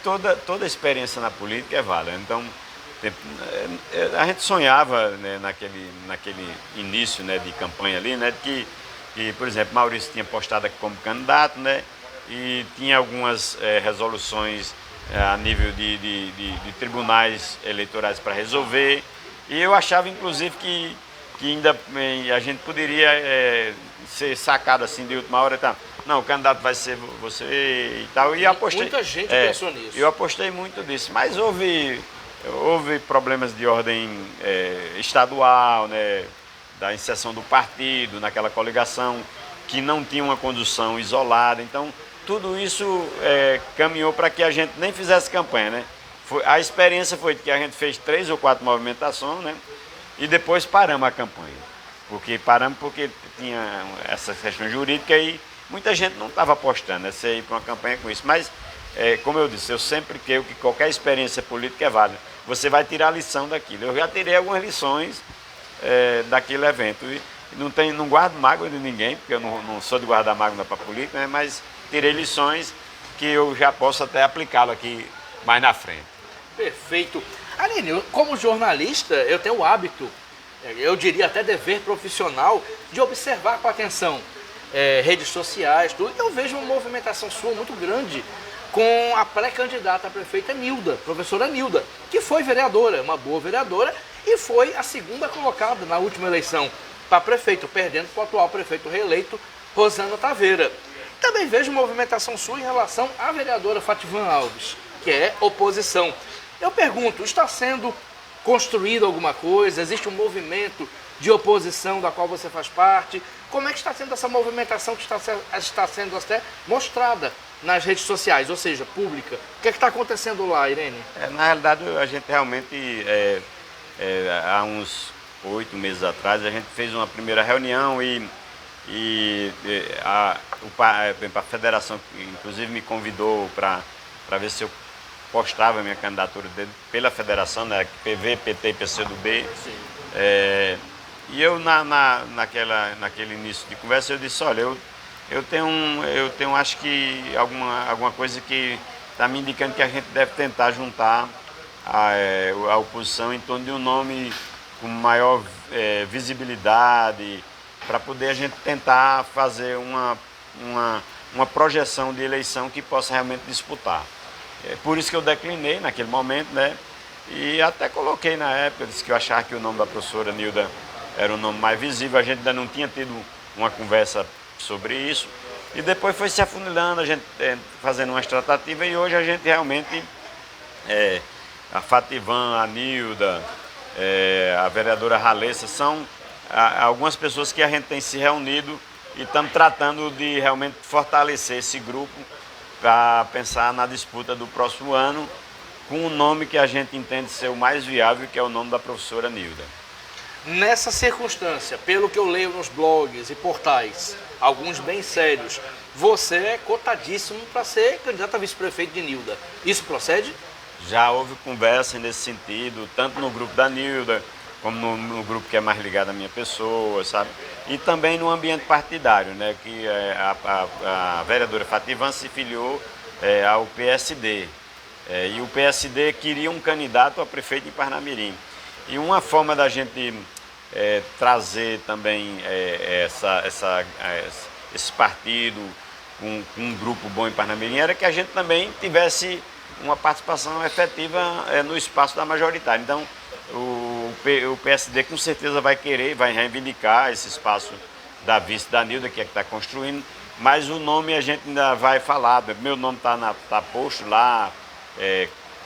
toda experiência na política é válida. Então, a gente sonhava, né, naquele início, né, de campanha ali, né, que, por exemplo, Maurício tinha postado aqui como candidato, né, e tinha algumas resoluções a nível de tribunais eleitorais para resolver. E eu achava, inclusive, que ainda a gente poderia ser sacado assim de última hora e tal. Não, o candidato vai ser você e tal. E apostei, muita gente pensou nisso. Eu apostei muito nisso, mas houve problemas de ordem estadual, né, da inserção do partido, naquela coligação, que não tinha uma condução isolada. Então, tudo isso caminhou para que a gente nem fizesse campanha, né? A experiência foi que a gente fez 3 ou 4 movimentações, né? E depois paramos a campanha. Paramos porque tinha essa questão jurídica e muita gente não estava apostando, né? Você ir para uma campanha com isso. Mas, como eu disse, eu sempre creio que qualquer experiência política é válida. Você vai tirar a lição daquilo. Eu já tirei algumas lições daquele evento. E não guardo mágoa de ninguém, porque eu não sou de guardar mágoa para a política, né? Mas tirei lições que eu já posso até aplicá-lo aqui mais na frente. Perfeito. Aline, como jornalista, eu tenho o hábito, eu diria até dever profissional, de observar com atenção redes sociais, tudo. Eu vejo uma movimentação sua muito grande com a pré-candidata a prefeita Nilda, professora Nilda, que foi vereadora, uma boa vereadora, e foi a segunda colocada na última eleição para prefeito, perdendo para o atual prefeito reeleito, Rosana Taveira. Também vejo movimentação sua em relação à vereadora Fativan Alves, que é oposição. Eu pergunto, está sendo construído alguma coisa? Existe um movimento de oposição da qual você faz parte? Como é que está sendo essa movimentação que está sendo até mostrada nas redes sociais, ou seja, pública? O que é que está acontecendo lá, Irene? Na realidade, a gente realmente, há uns 8 meses atrás, a gente fez uma primeira reunião a federação, inclusive, me convidou para ver se eu postava a minha candidatura pela federação, né, PV, PT e PCdoB. E eu, naquele início de conversa, eu disse, olha, eu tenho acho que alguma coisa que está me indicando que a gente deve tentar juntar a oposição em torno de um nome com maior visibilidade, para poder a gente tentar fazer uma projeção de eleição que possa realmente disputar. Por isso que eu declinei naquele momento, né? E até coloquei na época, disse que eu achava que o nome da professora Nilda era o nome mais visível, a gente ainda não tinha tido uma conversa sobre isso. E depois foi se afunilando, a gente fazendo umas tratativas, e hoje a gente realmente, a Fativan, a Nilda, a vereadora Ralessa, são algumas pessoas que a gente tem se reunido e estamos tratando de realmente fortalecer esse grupo para pensar na disputa do próximo ano com o nome que a gente entende ser o mais viável, que é o nome da professora Nilda. Nessa circunstância, pelo que eu leio nos blogs e portais, alguns bem sérios, você é cotadíssimo para ser candidato a vice-prefeito de Nilda. Isso procede? Já houve conversa nesse sentido, tanto no grupo da Nilda, como no grupo que é mais ligado à minha pessoa, sabe? E também no ambiente partidário, né? Que a vereadora Fativan se filiou ao PSD. E o PSD queria um candidato a prefeito de Parnamirim. E uma forma da gente trazer também esse partido com um grupo bom em Parnamirim era que a gente também tivesse uma participação efetiva no espaço da majoritária. Então, o PSD com certeza vai querer, vai reivindicar esse espaço da vice da Nilda, que é que está construindo, mas o nome a gente ainda vai falar. Meu nome está posto lá,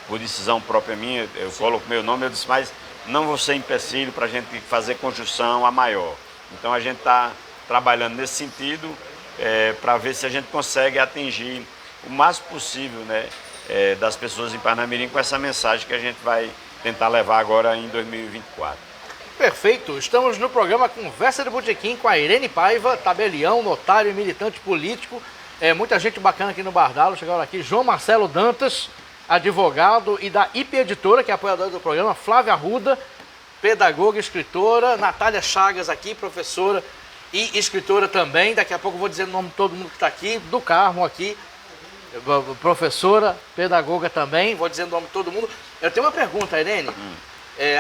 por decisão própria minha, eu coloco meu nome, eu disse, mas não vou ser empecilho para a gente fazer construção a maior. Então a gente está trabalhando nesse sentido para ver se a gente consegue atingir o máximo possível, né, das pessoas em Parnamirim com essa mensagem que a gente vai tentar levar agora em 2024. Perfeito, estamos no programa Conversa de Botequim com a Irene Paiva, tabelião, notário e militante político. Muita gente bacana aqui no Bardalo, chegaram aqui, João Marcelo Dantas, advogado, e da IP Editora, que é apoiadora do programa, Flávia Arruda, pedagoga, escritora, Natália Chagas aqui, professora e escritora também. Daqui a pouco eu vou dizer o nome de todo mundo que está aqui, do Carmo aqui, professora, pedagoga também, vou dizer o nome de todo mundo. Eu tenho uma pergunta, Irene,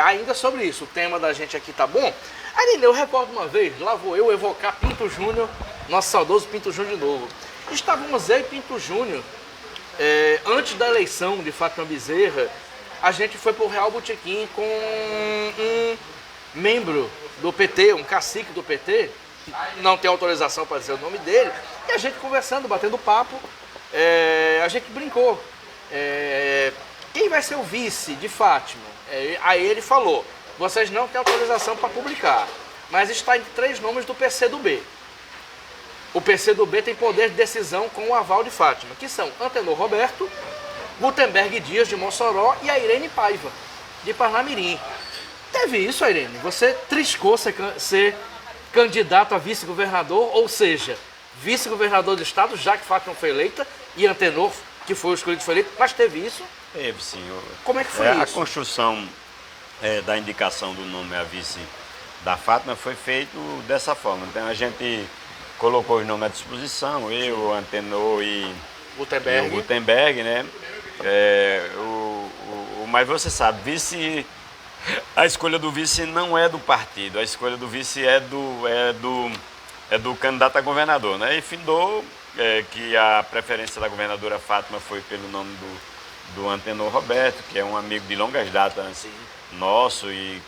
ainda sobre isso, o tema da gente aqui tá bom? Irene, eu recordo uma vez, lá vou eu evocar Pinto Júnior, nosso saudoso Pinto Júnior de novo. Estávamos eu e Pinto Júnior, antes da eleição de Fátima Bezerra, a gente foi para o Real Botequim com um membro do PT, um cacique do PT, não tem autorização para dizer o nome dele, e a gente conversando, batendo papo, a gente brincou. Quem vai ser o vice de Fátima? Aí ele falou, vocês não têm autorização para publicar, mas está entre 3 nomes do PCdoB. O PCdoB tem poder de decisão com o aval de Fátima, que são Antenor Roberto, Gutenberg Dias de Mossoró e a Irene Paiva, de Parnamirim. Teve isso, Irene? Você triscou ser candidato a vice-governador, ou seja, vice-governador do estado, já que Fátima foi eleita, e Antenor, que foi o escolhido, foi eleito, mas teve isso? Teve, sim. Como é que foi isso? A construção da indicação do nome a vice da Fátima foi feito dessa forma. Então a gente colocou os nomes à disposição, eu, Antenor e o Gutenberg, né? Mas você sabe, a escolha do vice não é do partido, a escolha do vice é do candidato a governador, né? E findou que a preferência da governadora Fátima foi pelo nome do Antenor Roberto, que é um amigo de longas datas nosso e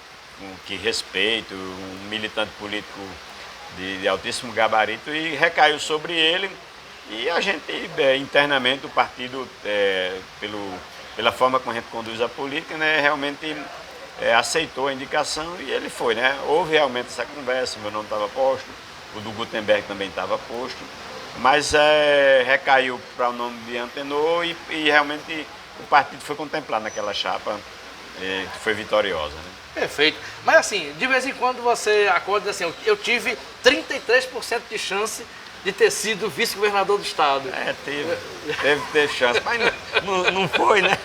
que respeito, um militante político de altíssimo gabarito, e recaiu sobre ele. E a gente, internamente, o partido, pela forma como a gente conduz a política, né, realmente aceitou a indicação e ele foi, né? Houve realmente essa conversa, meu nome estava posto, o do Gutenberg também estava posto, mas recaiu para o nome de Antenor e realmente o partido foi contemplado naquela chapa que foi vitoriosa, né? Perfeito. Mas assim, de vez em quando você acorda assim, eu tive 33% de chance de ter sido vice-governador do estado. Teve chance, mas não foi, né?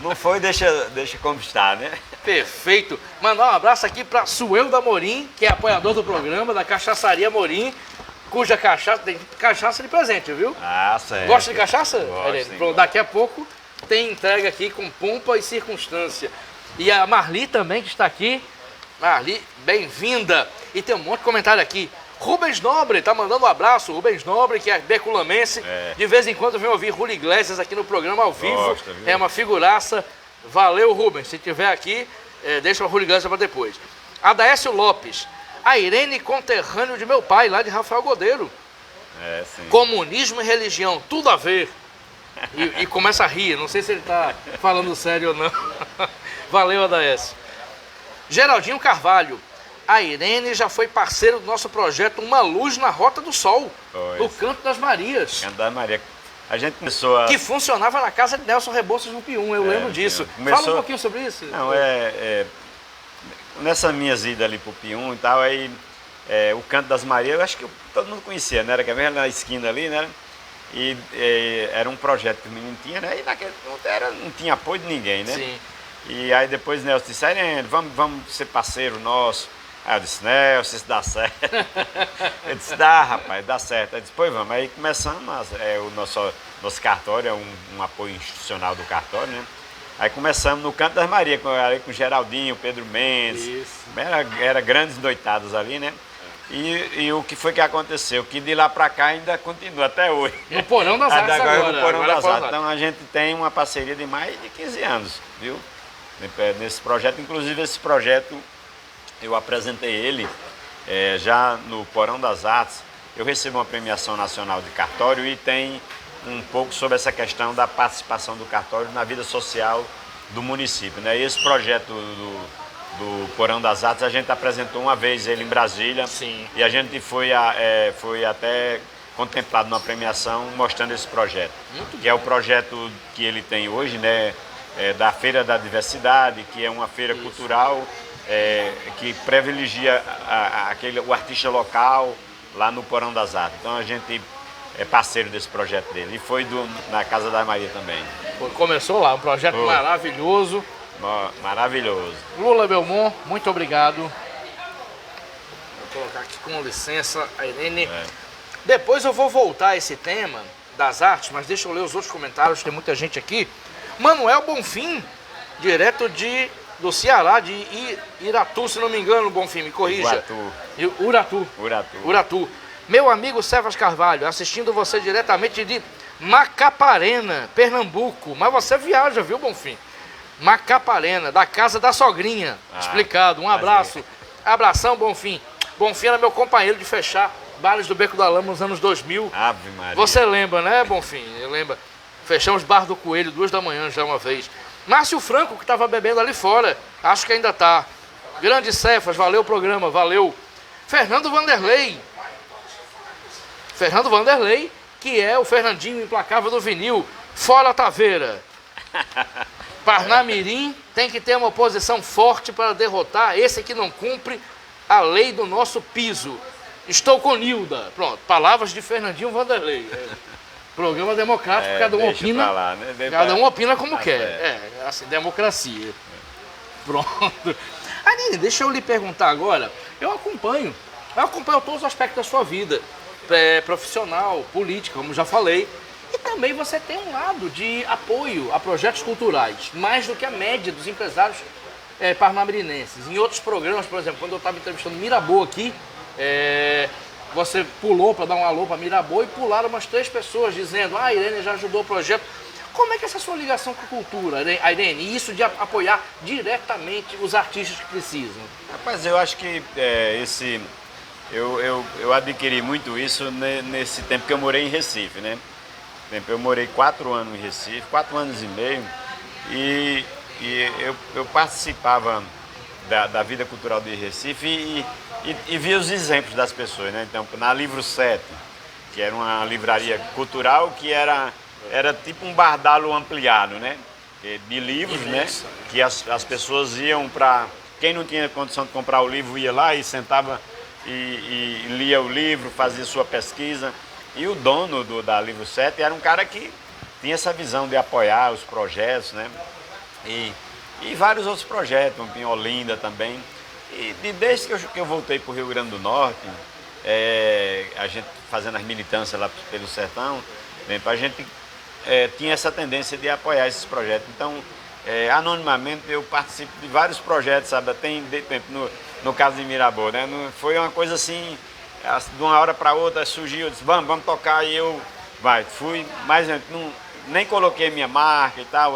Não foi, deixa como está, né? Perfeito. Mandar um abraço aqui para Suelda Amorim, que é apoiador do programa, da Cachaçaria Amorim, cuja cachaça tem cachaça de presente, viu? Ah, certo. Gosta de cachaça? Gosto, Pronto, daqui a pouco tem entrega aqui com pompa e circunstância. E a Marli também, que está aqui. Marli, bem-vinda. E tem um monte de comentário aqui. Rubens Nobre, tá mandando um abraço. Rubens Nobre, que é beculamense. De vez em quando vem ouvir Julio Iglesias aqui no programa ao vivo. Gosta, viu? É uma figuraça. Valeu, Rubens. Se tiver aqui, deixa o Julio Iglesias para depois. Adaécio Lopes. A Irene, conterrâneo de meu pai, lá de Rafael Godeiro. Sim. Comunismo e religião, tudo a ver. E começa a rir, não sei se ele está falando sério ou não. Valeu, Adaécio. Geraldinho Carvalho. A Irene já foi parceira do nosso projeto Uma Luz na Rota do Sol, no Canto das Marias. Canto das Marias. A gente começou a... Que funcionava na casa de Nelson Rebouças no Pium, eu lembro disso. Fala um pouquinho sobre isso. Não, nessas minhas idas ali pro Pium e tal, aí o Canto das Marias, eu acho que todo mundo conhecia, né? Era que mesmo na esquina ali, né? E era um projeto que o menino tinha, né? E naquele ponto não tinha apoio de ninguém, né? Sim. E aí depois Nelson disse, vamos ser parceiro nosso. Aí eu disse, Nelson, isso dá certo. Ele disse, dá, rapaz, dá certo. Aí disse, pois vamos. Aí começamos, o nosso cartório, é um apoio institucional do cartório, né? Aí começamos no Canto das Marias, com Geraldinho, Pedro Mendes. Era grandes noitadas ali, né? E o que foi que aconteceu? Que de lá para cá ainda continua até hoje. No Porão das Artes agora. No Porão das Artes. Então a gente tem uma parceria de mais de 15 anos, viu? Nesse projeto, inclusive esse projeto, eu apresentei ele já no Porão das Artes. Eu recebo uma premiação nacional de cartório e tem um pouco sobre essa questão da participação do cartório na vida social do município, né? E esse projeto do Porão das Artes, a gente apresentou uma vez ele em Brasília. Sim. E a gente foi até contemplado numa premiação mostrando esse projeto, que é o projeto que ele tem hoje, né? Da Feira da Diversidade, que é uma feira cultural que privilegia o artista local lá no Porão das Artes. Então a gente é parceiro desse projeto dele. E foi na Casa da Maria também. Começou lá, um projeto maravilhoso. Maravilhoso. Lula Belmont, muito obrigado. Vou colocar aqui com licença a Irene. Depois eu vou voltar a esse tema das artes, mas deixa eu ler os outros comentários, tem muita gente aqui. Manuel Bonfim, direto do Ceará, de Iratu, se não me engano, Bonfim, me corrija. Uratu. Meu amigo Sevas Carvalho, assistindo você diretamente de Macaparena, Pernambuco. Mas você viaja, viu, Bonfim? Macaparena, da casa da sogrinha. Explicado. Um abraço. Abração, Bonfim. Bonfim era meu companheiro de fechar bares do Beco da Lama nos anos 2000. Ave Maria. Você lembra, né, Bonfim? Eu lembro. Fechamos Bar do Coelho 2 da manhã já uma vez. Márcio Franco, que estava bebendo ali fora. Acho que ainda tá. Grande Cefas, valeu o programa, valeu. Fernando Vanderlei, que é o Fernandinho implacável do vinil. Fora Taveira. Parnamirim tem que ter uma oposição forte para derrotar esse que não cumpre a lei do nosso piso. Estou com Nilda. Pronto, palavras de Fernandinho Vanderlei. Programa democrático, cada um opina. Lá, né? Cada um opina como quer. Assim, democracia. Pronto. Aline, deixa eu lhe perguntar agora. Eu acompanho todos os aspectos da sua vida. Profissional, política, como já falei. E também você tem um lado de apoio a projetos culturais, mais do que a média dos empresários parnamirinenses. Em outros programas, por exemplo, quando eu estava entrevistando Mirabô aqui, você pulou para dar um alô para Mirabô e pularam umas 3 pessoas dizendo: a Irene já ajudou o projeto. Como é que é essa sua ligação com a cultura, Irene? E isso de apoiar diretamente os artistas que precisam? Rapaz, eu acho que eu adquiri muito isso nesse tempo que eu morei em Recife, né? Eu morei 4 anos em Recife, 4 anos e meio, e eu participava da vida cultural de Recife e via os exemplos das pessoas, né? Então, na Livro 7, que era uma livraria cultural que era tipo um bardalo ampliado, né? De livros, né? Que as pessoas iam para... Quem não tinha condição de comprar o livro ia lá e sentava e lia o livro, fazia sua pesquisa. E o dono da Livro 7 era um cara que tinha essa visão de apoiar os projetos, né? E vários outros projetos, em Olinda também. E desde que eu voltei para o Rio Grande do Norte, a gente fazendo as militâncias lá pelo sertão, a gente tinha essa tendência de apoiar esses projetos. Então, anonimamente, eu participo de vários projetos, sabe? No caso de Mirabô, né? Foi uma coisa assim, de uma hora para outra surgiu, eu disse, vamos tocar, e eu fui, mas nem coloquei minha marca e tal,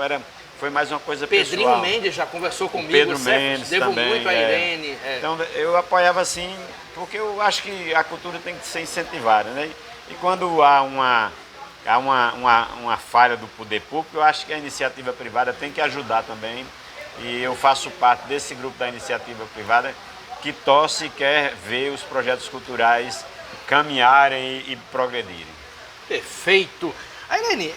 foi mais uma coisa Pedrinho pessoal. Mendes já conversou comigo, Pedro Mendes devo também, muito a Irene. Então eu apoiava assim, porque eu acho que a cultura tem que ser incentivada, né? E quando há uma falha do poder público, eu acho que a iniciativa privada tem que ajudar também. E eu faço parte desse grupo da iniciativa privada que torce e quer ver os projetos culturais caminharem e progredirem. Perfeito. Irene,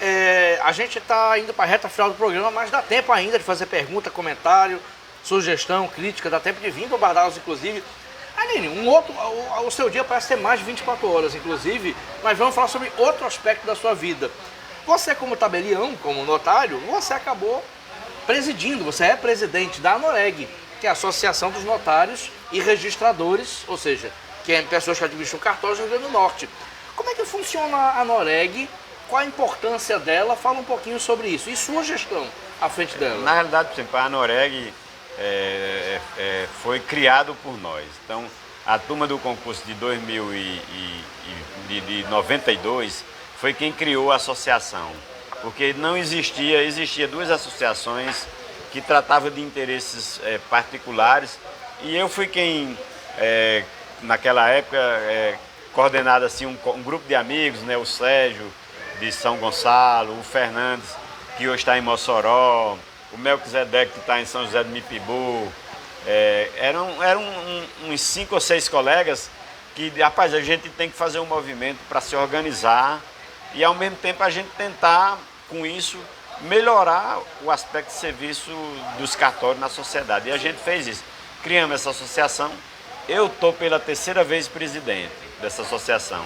a gente está indo para a reta final do programa, mas dá tempo ainda de fazer pergunta, comentário, sugestão, crítica, dá tempo de vir bombardados, inclusive. Irene, o seu dia parece ter mais de 24 horas, inclusive, mas vamos falar sobre outro aspecto da sua vida. Você, como tabelião, como notário, você acabou presidindo, você é presidente da ANOREG, que é a Associação dos Notários e Registradores, ou seja, que é pessoas que administram cartórios no Rio Grande do Norte. Como é que funciona a ANOREG? Qual a importância dela? Fala um pouquinho sobre isso. E sua gestão à frente dela? Na realidade, por exemplo, a ANOREG foi criado por nós. Então, a turma do concurso de 92 foi quem criou a associação. Porque não existia duas associações que tratavam de interesses particulares. E eu fui quem, naquela época, coordenado assim, um grupo de amigos, né, o Sérgio, de São Gonçalo, o Fernandes, que hoje está em Mossoró, o Melquisedeque, que está em São José do Mipibu. Eram uns 5 ou 6 colegas que, rapaz, a gente tem que fazer um movimento para se organizar e, ao mesmo tempo, a gente tentar, com isso, melhorar o aspecto de serviço dos cartórios na sociedade. E a gente fez isso. Criamos essa associação. Eu estou pela terceira vez presidente dessa associação.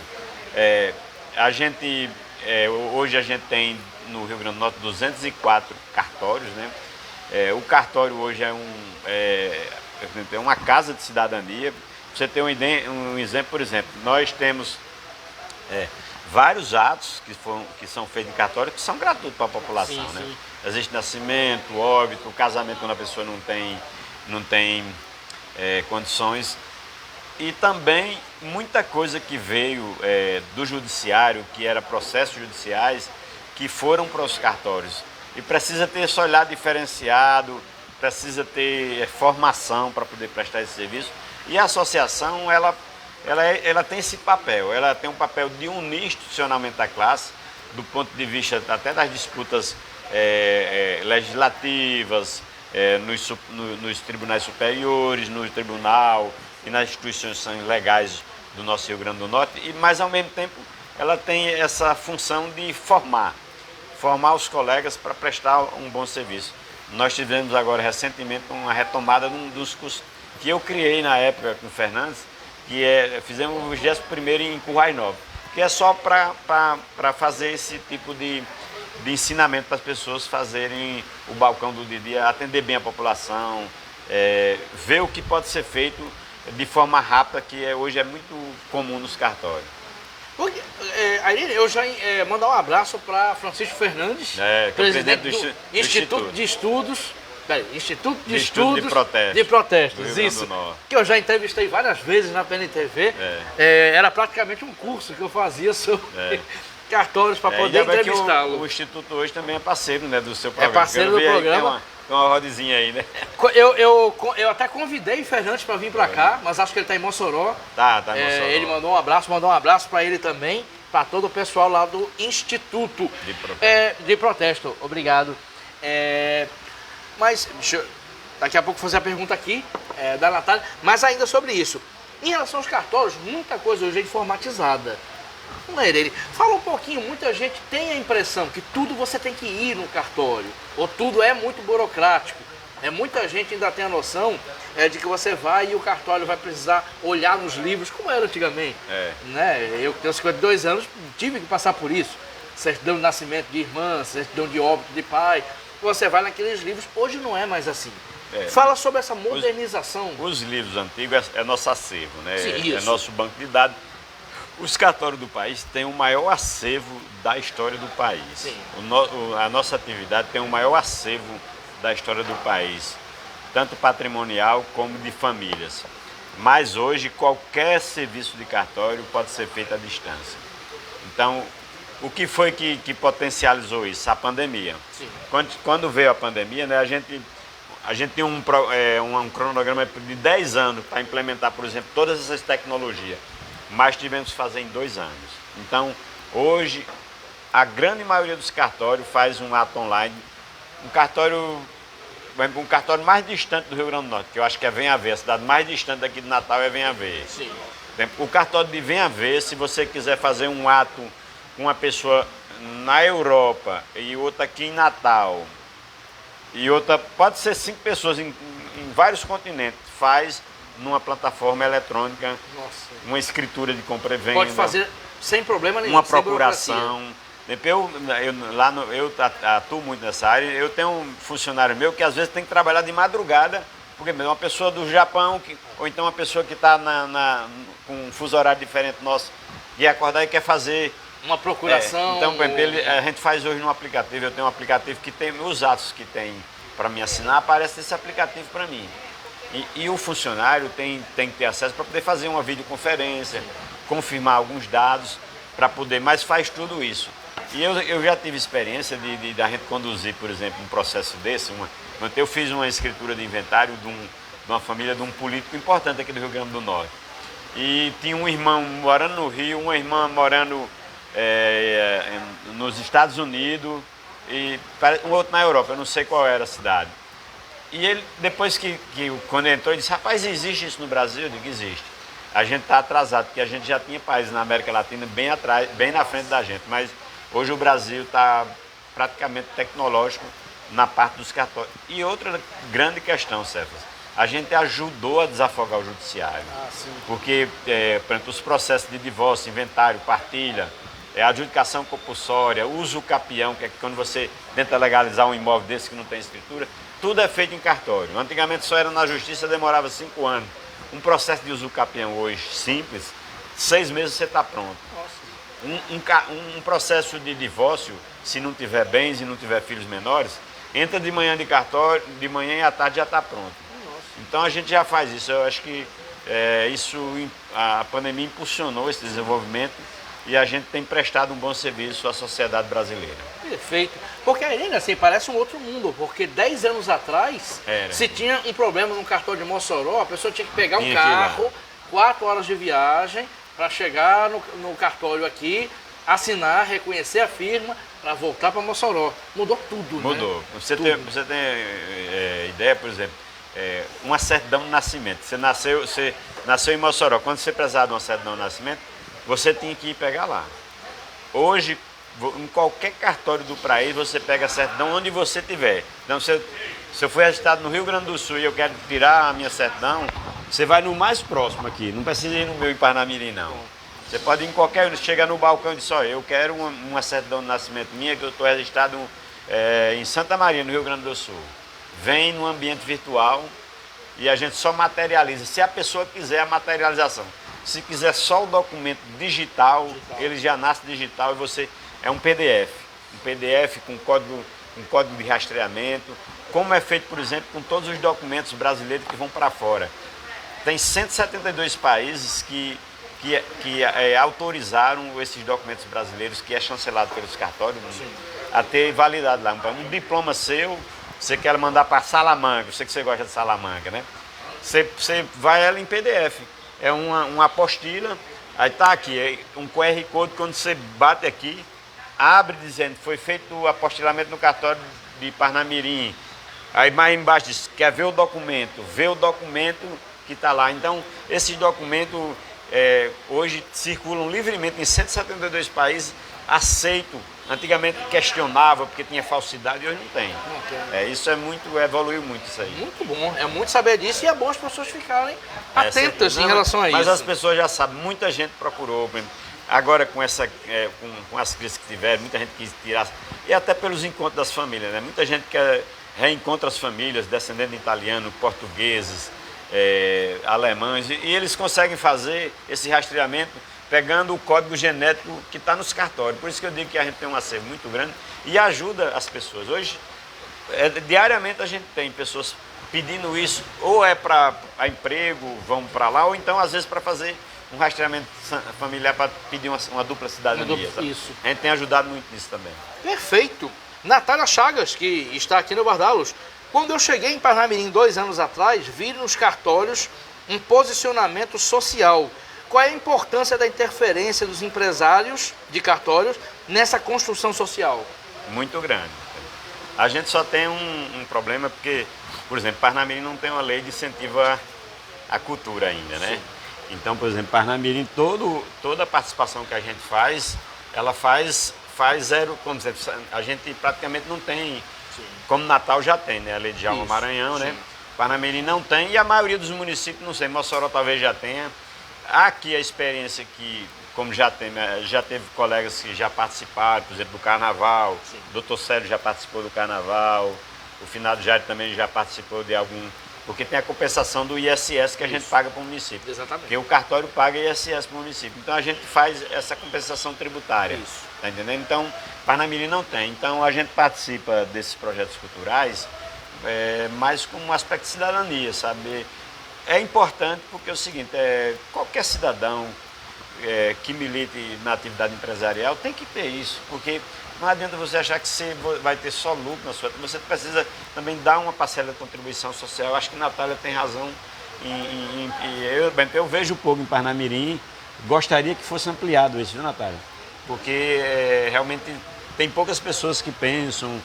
Hoje a gente tem no Rio Grande do Norte 204 cartórios, né? O cartório hoje é uma casa de cidadania. Pra você ter um exemplo, por exemplo, nós temos vários atos que são feitos em cartório que são gratuitos para a população, sim, né? Sim. Existe nascimento, óbito, casamento quando a pessoa não tem condições. E também muita coisa que veio do judiciário, que era processos judiciais, que foram para os cartórios. E precisa ter esse olhar diferenciado, precisa ter formação para poder prestar esse serviço. E a associação, ela tem esse papel, ela tem um papel de unir institucionalmente a classe, do ponto de vista até das disputas legislativas, nos tribunais superiores, no tribunal e nas instituições legais do nosso Rio Grande do Norte, mas ao mesmo tempo ela tem essa função de formar os colegas para prestar um bom serviço. Nós tivemos agora recentemente uma retomada dos cursos que eu criei na época com o Fernandes, que fizemos o 21º em Currais Novos, que é só para fazer esse tipo de ensinamento para as pessoas fazerem o balcão do dia, atender bem a população, ver o que pode ser feito de forma rápida, que hoje é muito comum nos cartórios. Irene, eu já mandar um abraço para Francisco Fernandes, presidente do Instituto de Estudos. Instituto de Estudos de Protestos, isso, que eu já entrevistei várias vezes na PNTV. Era praticamente um curso que eu fazia sobre cartórios para poder entrevistá-lo. O Instituto hoje também é parceiro, né, do seu programa. É parceiro do programa. Tem uma rodezinha aí, né? Eu até convidei o Fernandes para vir para cá, mas acho que ele está em Mossoró. Tá em Mossoró. Ele mandou um abraço para ele também, para todo o pessoal lá do Instituto de Protesto. Obrigado. Mas daqui a pouco fazer a pergunta aqui da Natália, mas ainda sobre isso. Em relação aos cartórios, muita coisa hoje é informatizada. Não é, Irene? Fala um pouquinho, muita gente tem a impressão que tudo você tem que ir no cartório, ou tudo é muito burocrático. Muita gente ainda tem a noção de que você vai e o cartório vai precisar olhar nos livros, como era antigamente. Né? Eu tenho 52 anos, tive que passar por isso. Certidão de nascimento de irmã, certidão de óbito de pai. Você vai naqueles livros, hoje não é mais assim. Fala sobre essa modernização. Os livros antigos é nosso acervo, né? Sim, é nosso banco de dados. Os cartórios do país têm o maior acervo da história do país. Sim. A nossa atividade tem o maior acervo da história do país, tanto patrimonial como de famílias. Mas hoje qualquer serviço de cartório pode ser feito à distância. Então, o que foi que potencializou isso? A pandemia. Sim. Quando veio a pandemia, né, a gente tem um cronograma de 10 anos para implementar, por exemplo, todas essas tecnologias, mas tivemos que fazer em 2 anos. Então, hoje, a grande maioria dos cartórios faz um ato online. Um cartório mais distante do Rio Grande do Norte, que eu acho que é Venhaver, a cidade mais distante daqui de Natal é Venhaver. Sim. O cartório de Venhaver, se você quiser fazer um ato com uma pessoa na Europa e outra aqui em Natal, e outra, pode ser 5 pessoas em vários continentes, faz numa plataforma eletrônica. Nossa. Uma escritura de compra e venda. Pode fazer sem problema nenhum. Uma procuração. Eu atuo muito nessa área. Eu tenho um funcionário meu que às vezes tem que trabalhar de madrugada, porque uma pessoa do Japão, ou então uma pessoa que está com um fuso horário diferente nosso, e acordar e quer fazer uma procuração. Então, por exemplo, a gente faz hoje no aplicativo. Eu tenho um aplicativo que tem os atos que tem para me assinar, aparece esse aplicativo para mim. E o funcionário tem que ter acesso para poder fazer uma videoconferência, confirmar alguns dados, para poder, mas faz tudo isso. E eu já tive experiência de a gente conduzir, por exemplo, um processo desse. Eu fiz uma escritura de inventário de uma família de um político importante aqui do Rio Grande do Norte. E tinha um irmão morando no Rio, uma irmã morando nos Estados Unidos e um outro na Europa, eu não sei qual era a cidade. E ele, depois quando entrou, ele disse: rapaz, existe isso no Brasil? Eu digo: existe. A gente está atrasado, porque a gente já tinha países na América Latina bem atrás, bem na frente da gente, mas hoje o Brasil está praticamente tecnológico na parte dos cartórios. E outra grande questão, Cefas, a gente ajudou a desafogar o judiciário, porque, por exemplo, os processos de divórcio, inventário, partilha, adjudicação compulsória, uso capião, que é quando você tenta legalizar um imóvel desse que não tem escritura, tudo é feito em cartório. Antigamente só era na justiça, demorava 5 anos. Um processo de uso capião hoje, simples, 6 meses você está pronto. Um processo de divórcio, se não tiver bens e não tiver filhos menores, entra de manhã de cartório, de manhã e à tarde já está pronto. Então a gente já faz isso. Eu acho que a pandemia impulsionou esse desenvolvimento e a gente tem prestado um bom serviço à sociedade brasileira. Perfeito. Porque a Irene, assim, parece um outro mundo, porque 10 anos atrás, se tinha um problema no cartório de Mossoró, a pessoa tinha que pegar um carro, 4 horas de viagem, para chegar no cartório aqui, assinar, reconhecer a firma, para voltar para Mossoró. Mudou tudo, né? Mudou. Você tem ideia, por exemplo, uma certidão de nascimento. Você nasceu em Mossoró. Quando você precisava de uma certidão de nascimento, você tinha que ir pegar lá. Hoje, em qualquer cartório do país, você pega a certidão onde você estiver. Então, se eu for registrado no Rio Grande do Sul e eu quero tirar a minha certidão, você vai no mais próximo aqui. Não precisa ir no meu em Parnamirim, não. Você pode ir em qualquer... Chega no balcão e diz: ó, eu quero uma certidão de nascimento minha, que eu estou registrado em Santa Maria, no Rio Grande do Sul. Vem no ambiente virtual e a gente só materializa. Se a pessoa quiser a materialização. Se quiser só o documento digital, ele já nasce digital e você... É um PDF. Um PDF com código de rastreamento, como é feito, por exemplo, com todos os documentos brasileiros que vão para fora. Tem 172 países que autorizaram esses documentos brasileiros, que é chancelado pelos cartórios, a ter validade lá. Um diploma seu, você quer mandar para Salamanca, eu sei que você gosta de Salamanca, né? Você vai ela em PDF. É uma apostila, aí está aqui, um QR Code, quando você bate aqui, abre dizendo: foi feito o apostilamento no cartório de Parnamirim, Aí mais embaixo diz, quer ver o documento? Vê o documento que está lá. Então, esses documentos hoje circulam livremente em 172 países, aceito. Antigamente questionava porque tinha falsidade e hoje não tem. Isso evoluiu muito isso aí. Muito bom, é muito saber disso e é bom as pessoas ficarem atentas em relação a isso. Mas as pessoas já sabem, muita gente procurou. Agora com com as crises que tiveram, muita gente quis tirar, e até pelos encontros das famílias, né? Muita gente quer reencontra as famílias, descendentes de italianos, portugueses, alemães, e eles conseguem fazer esse rastreamento pegando o código genético que está nos cartórios. Por isso que eu digo que a gente tem um acervo muito grande e ajuda as pessoas. Hoje, diariamente a gente tem pessoas pedindo isso, ou é para emprego, vão para lá, ou então às vezes para fazer um rastreamento familiar para pedir uma dupla cidadania. Isso. A gente tem ajudado muito nisso também. Perfeito. Natália Chagas, que está aqui no Bardalos. Quando eu cheguei em Parnamirim 2 anos atrás, vi nos cartórios um posicionamento social. Qual é a importância da interferência dos empresários de cartórios nessa construção social? Muito grande. A gente só tem um problema porque, por exemplo, Parnamirim não tem uma lei de incentivo à cultura ainda, né? Sim. Então, por exemplo, Parnamirim, toda a participação que a gente faz, ela faz zero, como dizer, a gente praticamente não tem, sim, como Natal já tem, né? A lei de Djalma Maranhão, sim, né? Parnamirim não tem e a maioria dos municípios, não sei, Mossoró talvez já tenha. Aqui a experiência que, como já teve colegas que já participaram, por exemplo, do Carnaval, sim, o doutor Célio já participou do Carnaval, o finado Jair também já participou de algum, porque tem a compensação do ISS que a gente paga para o município. Exatamente. Porque o cartório paga ISS para o município. Então a gente faz essa compensação tributária. Isso. Tá entendendo? Então, Parnamirim não tem. Então a gente participa desses projetos culturais mais como um aspecto de cidadania, sabe? É importante porque é o seguinte, qualquer cidadão que milite na atividade empresarial tem que ter isso, porque não adianta você achar que você vai ter só lucro na sua vida, você precisa também dar uma parcela de contribuição social. Eu acho que Natália tem razão, eu vejo pouco em Parnamirim, gostaria que fosse ampliado isso, viu, Natália? Porque realmente tem poucas pessoas que pensam,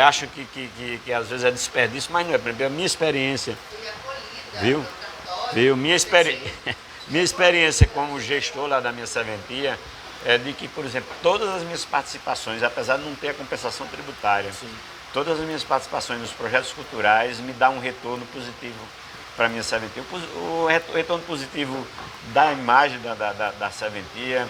acham que às vezes é desperdício, mas não é. Por exemplo, a minha experiência, viu? Minha experiência como gestor lá da minha serventia é de que, por exemplo, todas as minhas participações, apesar de não ter a compensação tributária, sim, todas as minhas participações nos projetos culturais me dão um retorno positivo para a minha serventia. O retorno positivo da imagem da serventia,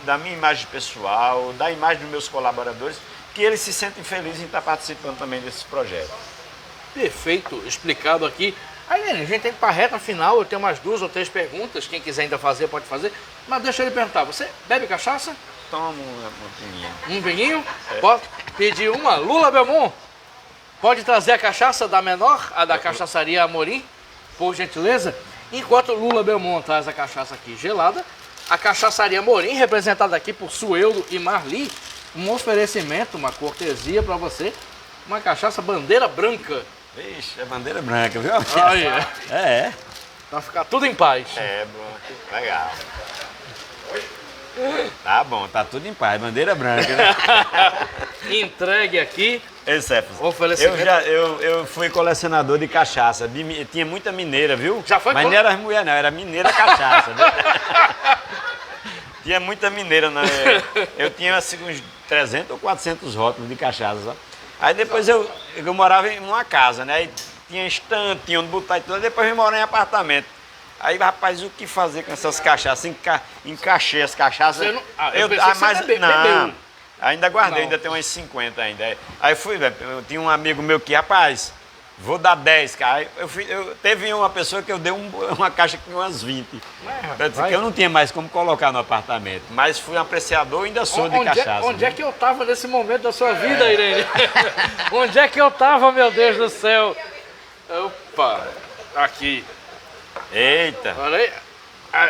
da minha imagem pessoal, da imagem dos meus colaboradores, que eles se sentem felizes em estar participando também desses projetos. Perfeito, explicado aqui. Aí, Lene, a gente tem que ir para a reta final, eu tenho umas 2 ou 3 perguntas, quem quiser ainda fazer, pode fazer. Mas deixa eu lhe perguntar, você bebe cachaça? Toma um pinguinho. Um vinhinho? Pode pedir uma. Lula Belmont, pode trazer a cachaça da menor, a da Cachaçaria Amorim, por gentileza? Enquanto Lula Belmont traz a cachaça aqui gelada, a Cachaçaria Amorim, representada aqui por Sueldo e Marli, um oferecimento, uma cortesia para você, uma cachaça bandeira branca. Vixe, é bandeira branca, viu? Aí, Pra ficar tudo em paz. Bom, legal. Tá bom, tá tudo em paz, bandeira branca, né? Entregue aqui. Oferecimento. Eu fui colecionador de cachaça, tinha muita mineira, viu? Já foi? Mas não era mulher não, era mineira cachaça. Viu? Tinha muita mineira, né? Eu tinha assim, uns 300 ou 400 rótulos de cachaça, sabe? Aí depois eu morava em uma casa, né? Aí tinha estante, tinha onde botar e tudo. Depois eu morava em apartamento. Aí, rapaz, o que fazer com essas cachaças? Encaixei as cachaças. Bebeu. Ainda guardei, ainda tem umas 50 ainda. Aí eu tinha um amigo meu que, rapaz, vou dar 10, cara. Teve uma pessoa que eu dei uma caixa com umas 20. Eu não tinha mais como colocar no apartamento. Mas fui um apreciador e ainda sou de cachaça. Onde é que eu estava nesse momento da sua vida, Irene? Onde é que eu estava, meu Deus do céu? Opa, aqui. Eita. Olha aí,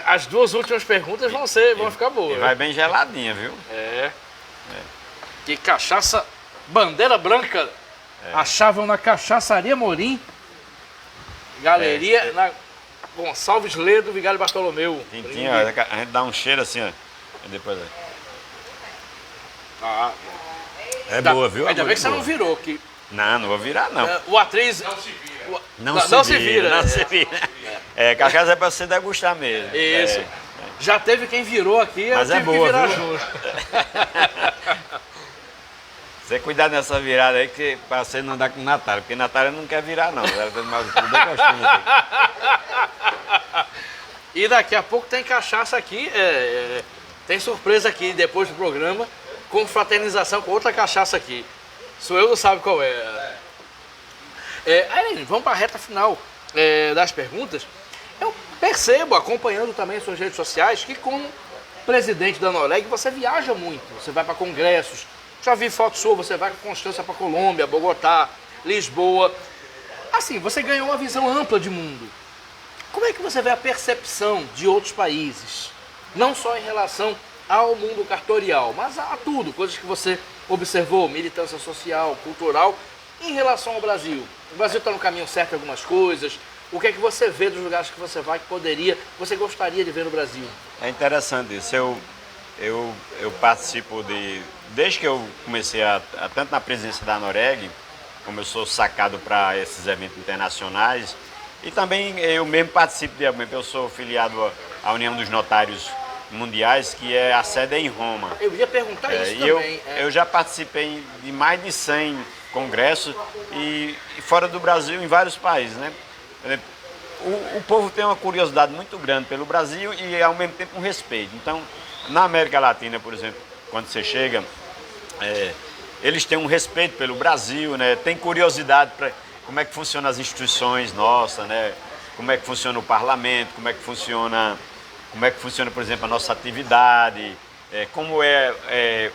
as 2 últimas perguntas vão ficar boas. Vai bem geladinha, viu? Que cachaça bandeira branca. Achavam na Cachaçaria Amorim, galeria na Gonçalves Ledo, Vigário Bartolomeu. Tintinho, a gente dá um cheiro assim, ó. Depois boa, viu? Ainda bem que você não virou, que Não vou virar, não. O atriz... Não se vira. Cachaça é para você degustar mesmo. Isso. Já teve quem virou aqui, mas eu é tive que boa, virar viu? junto. Você cuidar nessa virada aí, que para você não andar com Natália, porque Natália não quer virar, não. Ela tem mais costume aqui. E daqui a pouco tem cachaça aqui, tem surpresa aqui depois do programa, com fraternização com outra cachaça aqui. Sou eu, não sabe qual é. Aline, vamos para a reta final das perguntas. Eu percebo, acompanhando também as suas redes sociais, que como presidente da Noreg, você viaja muito. Você vai para congressos. Já vi foto sua, você vai com constância para Colômbia, Bogotá, Lisboa. Assim, você ganhou uma visão ampla de mundo. Como é que você vê a percepção de outros países? Não só em relação ao mundo cartorial, mas a tudo, coisas que você observou, militância social, cultural, em relação ao Brasil. O Brasil está no caminho certo em algumas coisas. O que é que você vê dos lugares que você vai que você gostaria de ver no Brasil? É interessante isso. Eu participo desde que eu comecei tanto na presidência da Noreg, como eu sou sacado para esses eventos internacionais, e também eu mesmo participo eu sou filiado à União dos Notários Mundiais, que é a sede em Roma. Eu ia perguntar isso também. Eu já participei de mais de 100 congressos e fora do Brasil, em vários países, né? O povo tem uma curiosidade muito grande pelo Brasil e ao mesmo tempo um respeito. Então, na América Latina, por exemplo, quando você chega, eles têm um respeito pelo Brasil, né? Tem curiosidade para como é que funcionam as instituições nossas, né? Como é que funciona o parlamento, como é que funciona, por exemplo, a nossa atividade, como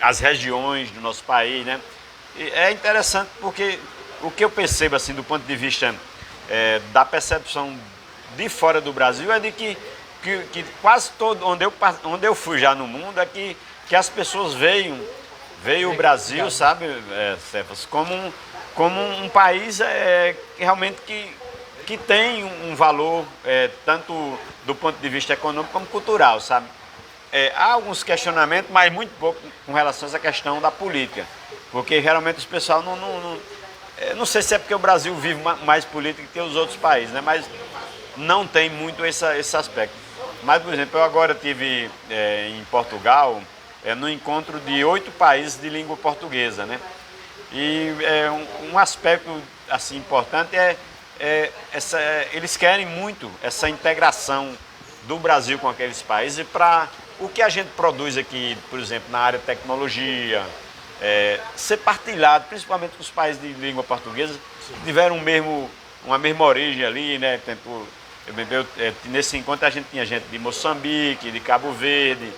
as regiões do nosso país, né? E é interessante porque o que eu percebo assim do ponto de vista da percepção de fora do Brasil é de que quase todo, onde eu fui já no mundo, é que as pessoas veem o Brasil, sabe, Cefas, como um país realmente que tem um valor, tanto do ponto de vista econômico como cultural, sabe. Há alguns questionamentos, mas muito pouco com relação a essa questão da política, porque geralmente os pessoal não sei se é porque o Brasil vive mais política que os outros países, né? Mas não tem muito esse aspecto. Mas, por exemplo, eu agora estive em Portugal, no encontro de 8 países de língua portuguesa, né? E um aspecto assim, importante eles querem muito essa integração do Brasil com aqueles países para o que a gente produz aqui, por exemplo, na área de tecnologia, ser partilhado, principalmente com os países de língua portuguesa, que tiveram uma mesma origem ali, né? Nesse encontro a gente tinha gente de Moçambique, de Cabo Verde,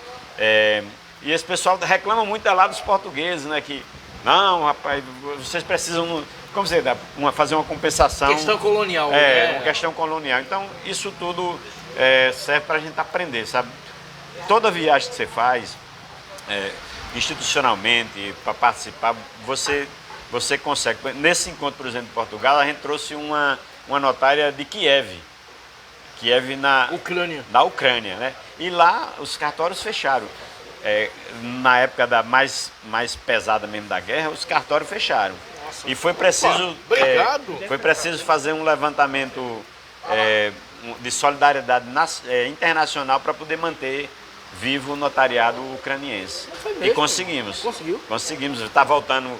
e esse pessoal reclama muito lá dos portugueses, né? Que, não, rapaz, vocês precisam, como você dá, fazer uma compensação. Questão colonial. Uma questão colonial. Então, isso tudo serve para a gente aprender, sabe? Toda viagem que você faz, institucionalmente, para participar, você consegue. Nesse encontro, por exemplo, em Portugal, a gente trouxe uma notária de Kiev na Ucrânia, né? E lá os cartórios fecharam. Na época mais pesada mesmo da guerra, os cartórios fecharam. Nossa, e foi preciso, foi preciso fazer um levantamento de solidariedade internacional para poder manter vivo o notariado ucraniense. E conseguimos. Conseguimos. Está voltando.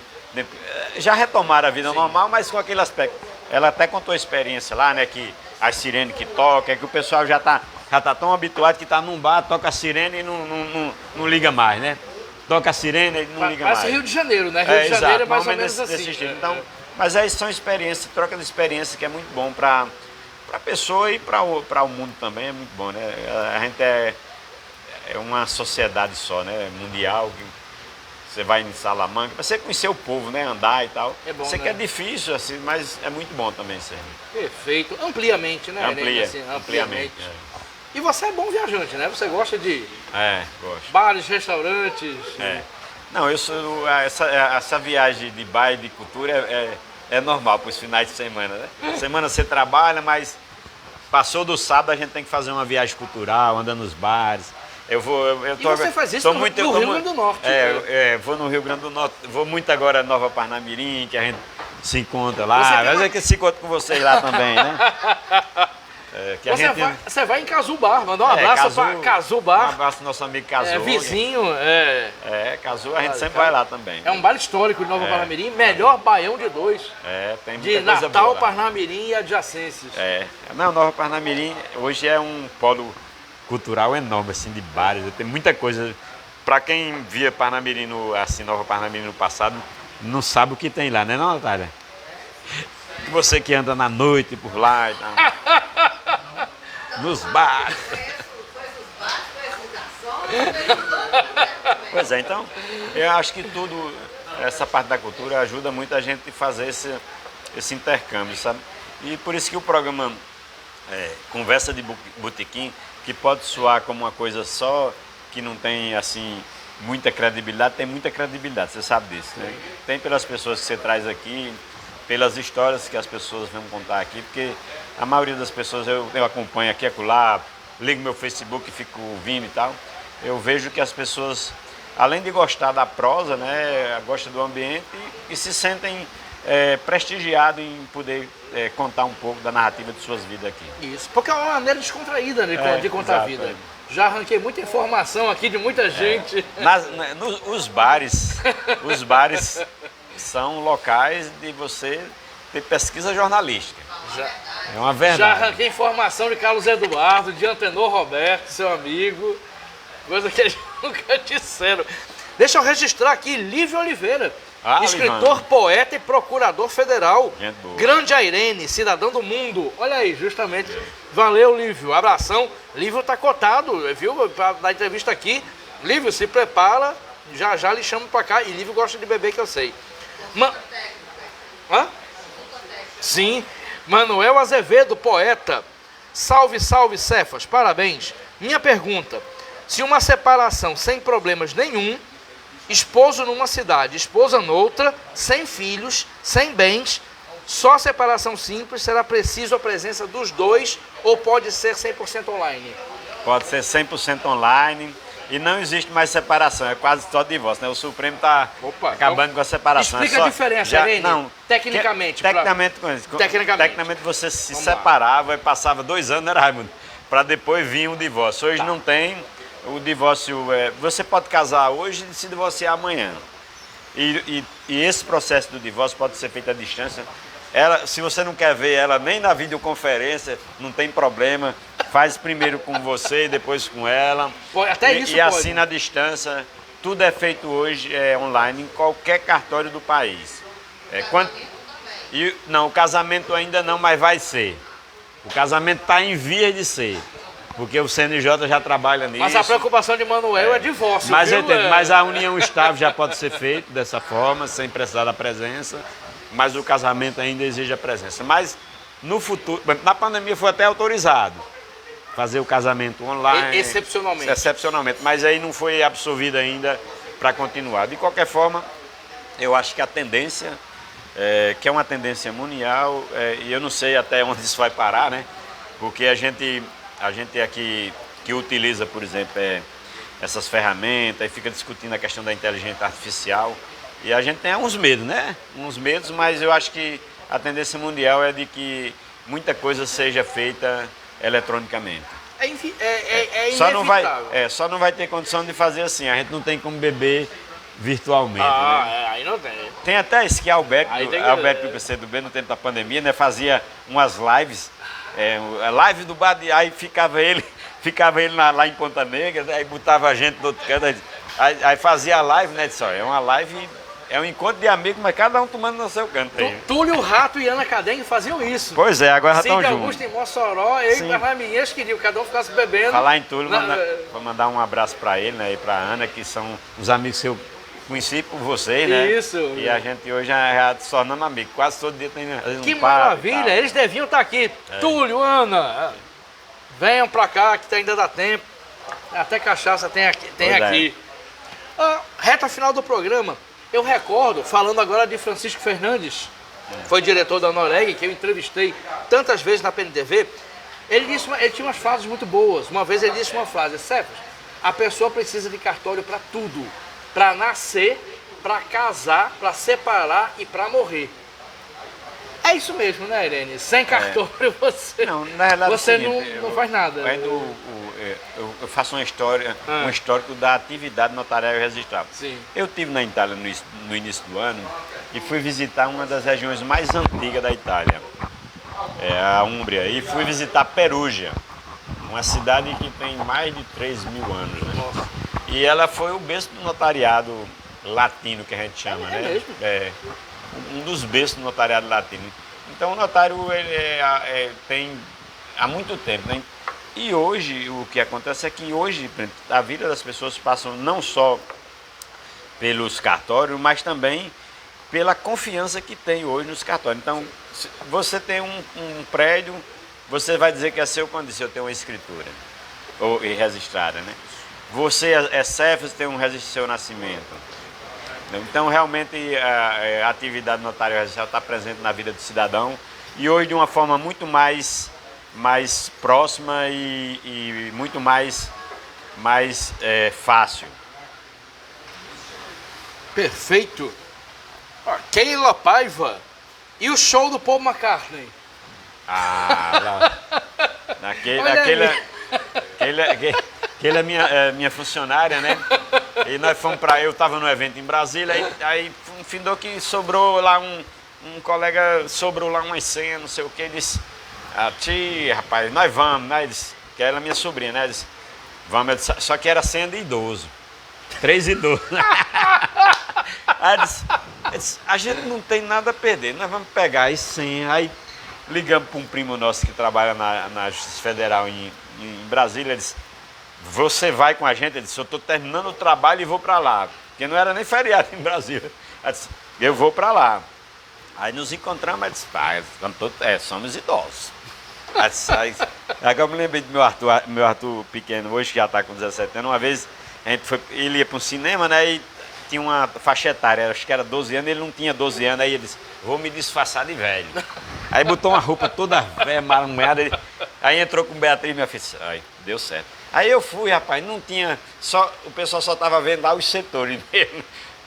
Já retomaram a vida normal, mas com aquele aspecto. Ela até contou a experiência lá, né? Que as sirenes que tocam, que o pessoal já tá tão habituado que está num bar, toca a sirene e não liga mais, né? Toca a sirene e não liga mais. Parece Rio de Janeiro, né? Rio de Janeiro é mais ou menos assim. Então, mas aí são experiências, troca de experiência que é muito bom para a pessoa e para o mundo também, é muito bom, né? A gente é uma sociedade só, né? Mundial, que você vai em Salamanca, para você conhecer o povo, né? Andar e tal. É bom, sei né? que é difícil, assim, mas é muito bom também, Sérgio. Perfeito. Ampliamente, né? Ampliamente. E você é bom viajante, né? Você gosta de gosto. bares, restaurantes. Não, eu sou essa viagem de bar e de cultura é normal para os finais de semana, né? Semana você trabalha, mas passou do sábado a gente tem que fazer uma viagem cultural, andando nos bares. E você faz isso no Rio Grande do Norte. Vou no Rio Grande do Norte. Vou muito agora a Nova Parnamirim, que a gente Se encontra lá, às vezes é que se encontra com vocês lá também, né? Que você vai em Cazu Bar, mandar um abraço para Cazu Bar. Um abraço pro nosso amigo Cazu. Vizinho. Cazu, a gente sempre vai lá também. É um bar histórico de Nova Parnamirim, melhor baião de dois. Tem muita de coisa Natal, boa lá. Parnamirim e adjacências. Nova Parnamirim hoje é um polo cultural enorme, assim, de bares. Tem muita coisa. Para quem via Parnamirim, Nova Parnamirim no passado, não sabe o que tem lá, né, não, Natália? Você que anda na noite por lá e tal. Nos bares. Pois é, então, eu acho que essa parte da cultura ajuda muito a gente a fazer esse intercâmbio, sabe? E por isso que o programa Conversa de Botequim, que pode soar como uma coisa só, que não tem, assim, muita credibilidade, tem muita credibilidade, você sabe disso, né? Tem pelas pessoas que você traz aqui, pelas histórias que as pessoas vão contar aqui, porque a maioria das pessoas eu acompanho aqui, acolá, ligo meu Facebook, fico ouvindo e tal, eu vejo que as pessoas, além de gostar da prosa, né, gostam do ambiente e se sentem prestigiados em poder contar um pouco da narrativa de suas vidas aqui. Isso, porque é uma maneira descontraída, né, de contar a vida. Já arranquei muita informação aqui de muita gente. Os bares são locais de você ter pesquisa jornalística. É uma verdade. Já arranquei informação de Carlos Eduardo, de Antenor Roberto, seu amigo, coisa que eles nunca disseram. Deixa eu registrar aqui Lívio Oliveira, escritor, poeta e procurador federal. Grande Airene, cidadão do mundo. Olha aí, justamente. Valeu, Lívio. Abração. Lívio tá cotado, viu? Para dar entrevista aqui. Lívio, se prepara. Já lhe chamo para cá. E Lívio gosta de beber, que eu sei. Sim. Manuel Azevedo, poeta. Salve, salve, Cefas. Parabéns. Minha pergunta. Se uma separação sem problemas nenhum, esposo numa cidade, esposa noutra, sem filhos, sem bens, só separação simples, será preciso a presença dos dois ou pode ser 100% online? Pode ser 100% online e não existe mais separação, é quase só divórcio, né? O Supremo está acabando com a separação. Explica a diferença, Irene, tecnicamente. Tecnicamente você se separava e passava 2 anos, né, Raimundo? Para depois vir um divórcio. Hoje não tem. O divórcio, você pode casar hoje e se divorciar amanhã. E esse processo do divórcio pode ser feito à distância. Se você não quer ver ela nem na videoconferência, não tem problema. Faz primeiro com você e depois com ela. E assim na distância. Tudo é feito hoje online em qualquer cartório do país. Não, o casamento ainda não, mas vai ser. O casamento está em vias de ser. Porque o CNJ já trabalha nisso. Mas a preocupação de Manuel é divórcio, mas viu? Mas a união estável já pode ser feita dessa forma, sem precisar da presença. Mas o casamento ainda exige a presença. Mas no futuro, na pandemia foi até autorizado fazer o casamento online. Excepcionalmente. Mas aí não foi absolvido ainda para continuar. De qualquer forma, eu acho que a tendência, que é uma tendência mundial, e eu não sei até onde isso vai parar, né? Porque a gente aqui que utiliza, por exemplo, essas ferramentas e fica discutindo a questão da inteligência artificial. E a gente tem uns medos, né? Uns medos, mas eu acho que a tendência mundial é de que muita coisa seja feita eletronicamente. Só não vai ter condição de fazer assim. A gente não tem como beber virtualmente. Né? Aí não tem. Tem até esse que Alberto do PCdoB, no tempo da pandemia, né, fazia umas lives. A live do bar, aí ficava ele lá em Ponta Negra, aí botava a gente do outro canto, aí fazia a live, né? Disse, é uma live, é um encontro de amigos, mas cada um tomando no seu canto. Túlio Rato e Ana Cadengue faziam isso. Pois é, agora já estão juntos. Augusto em Mossoró, eu e Parnamirim queriam, cada um ficasse bebendo. Falar em Túlio, vou mandar um abraço para ele, né, e para Ana, que são os amigos que eu conheci por vocês, né? Isso. E a gente hoje já se tornando amigo. Quase todo dia tem um Que maravilha, eles deviam estar aqui. Túlio, Ana, venham pra cá que ainda dá tempo. Até cachaça tem aqui. Reta final do programa. Eu recordo, falando agora de Francisco Fernandes, foi diretor da Noreg, que eu entrevistei tantas vezes na PNTV. Ele tinha umas frases muito boas. Uma vez ele disse uma frase: Cefas, a pessoa precisa de cartório para tudo. Para nascer, para casar, para separar e para morrer. É isso mesmo, né, Irene? Sem cartório você Não, na realidade você é o seguinte, não faz nada. Eu faço um histórico da atividade notarial e registral. Sim. Eu estive na Itália no início do ano e fui visitar uma das regiões mais antigas da Itália, a Úmbria, e fui visitar Perugia, uma cidade que tem mais de 3.000 anos. Né? Nossa. E ela foi o berço do notariado latino, que a gente chama, né? Mesmo? Um dos berços do notariado latino. Então o notário ele tem há muito tempo, né? E hoje o que acontece é que hoje a vida das pessoas passa não só pelos cartórios, mas também pela confiança que tem hoje nos cartórios. Então, se você tem um prédio, você vai dizer que é seu quando eu tenho uma escritura registrada, né? Você é CEF, você tem um registro do seu nascimento. Então, realmente, a atividade notária registral está presente na vida do cidadão e hoje de uma forma muito mais próxima e muito mais fácil. Perfeito. Ó, Keila Paiva. E o show do Paul McCartney? Aquele é minha funcionária, né? E nós fomos eu estava no evento em Brasília, aí findou que sobrou lá um colega, sobrou lá umas senhas, não sei o que, disse, tia, rapaz, nós vamos, né? Disse, que ela é minha sobrinha, né? Disse, vamos, disse, só que era senha de idoso, 3 idosos. Aí disse, a gente não tem nada a perder, nós vamos pegar as senhas, aí ligamos para um primo nosso que trabalha na Justiça Federal em Brasília, ele disse, você vai com a gente? Ele disse, eu estou terminando o trabalho e vou para lá. Porque não era nem feriado em Brasília. Disse, eu vou para lá. Aí nos encontramos, disse, somos idosos. Aí eu me lembrei do meu Arthur pequeno, hoje que já está com 17 anos, uma vez ele ia para um cinema, né, e tinha uma faixa etária, acho que era 12 anos, ele não tinha 12 anos, aí ele disse, vou me disfarçar de velho. Aí botou uma roupa toda velha, marmoada, aí entrou com Beatriz, minha filha, aí deu certo. Aí eu fui, rapaz, não tinha, o pessoal só estava vendo lá os setores mesmo.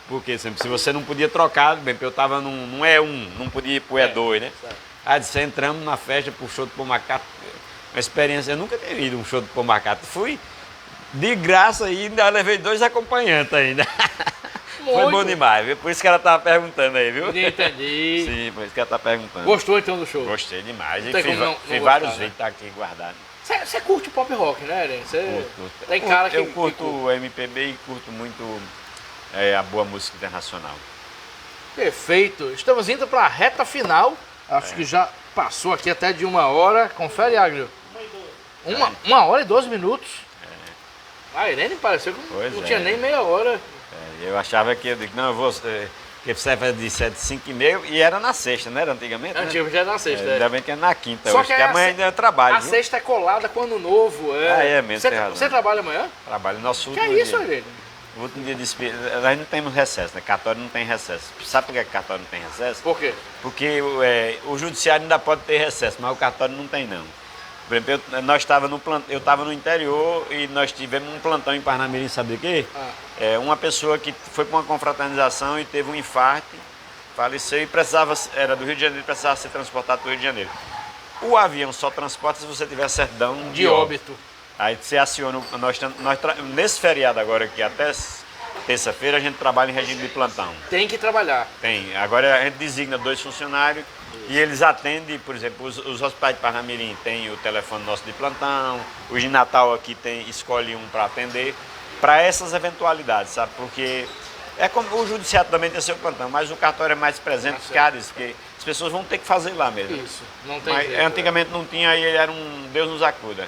Porque sempre, se você não podia trocar, bem, porque eu estava num E1, não podia ir pro E2, né? Aí disse, entramos na festa pro show do Paul McCartney, uma experiência, eu nunca tinha ido um show do Paul McCartney, fui de graça e ainda levei 2 acompanhantes ainda. Foi bom demais, viu? Por isso que ela estava perguntando aí, viu? Entendi. Sim, por isso que ela está perguntando. Gostou então do show? Gostei demais, Não e fiz vários vídeos, tá aqui guardado. Você curte pop rock, né, Irene? Curto. Tem cara que... Eu curto o MPB e curto muito a boa música internacional. Perfeito. Estamos indo para a reta final. Acho que já passou aqui até de 1 hora. Confere, Agrio. 1 hora e 12 minutos. A Irene pareceu que não tinha nem meia hora. Eu achava que eu digo, não, eu vou... Porque você faz de 7, 5 e meio e era na sexta, não era antigamente? Antigamente era na sexta. Ainda bem que é na quinta, Só hoje, que amanhã ainda é trabalho. A sexta é colada com Ano Novo. Mesmo, tem razão. Você trabalha amanhã? Trabalho nosso Que último é isso, dia. Irene? O último dia de despedida, nós não temos recesso, né? Cartório não tem recesso. Sabe por que cartório não tem recesso? Por quê? Porque o judiciário ainda pode ter recesso, mas o cartório não tem não. Por exemplo, eu estava no interior e nós tivemos um plantão em Parnamirim, sabe de quê? Uma pessoa que foi para uma confraternização e teve um infarto, faleceu e era do Rio de Janeiro, precisava ser transportado para o Rio de Janeiro. O avião só transporta se você tiver certidão de óbito. Aí você aciona, nesse feriado agora, que até terça-feira a gente trabalha em regime de plantão. Tem que trabalhar. Tem. Agora a gente designa 2 funcionários e eles atendem, por exemplo, os hospitais de Parnamirim tem o telefone nosso de plantão, os de Natal aqui escolhe um para atender, para essas eventualidades, sabe? Porque é como o judiciário também tem seu plantão, mas o cartório é mais presente, porque as pessoas vão ter que fazer lá mesmo. Isso, não tem mas jeito. Antigamente não tinha, aí era Deus nos acuda.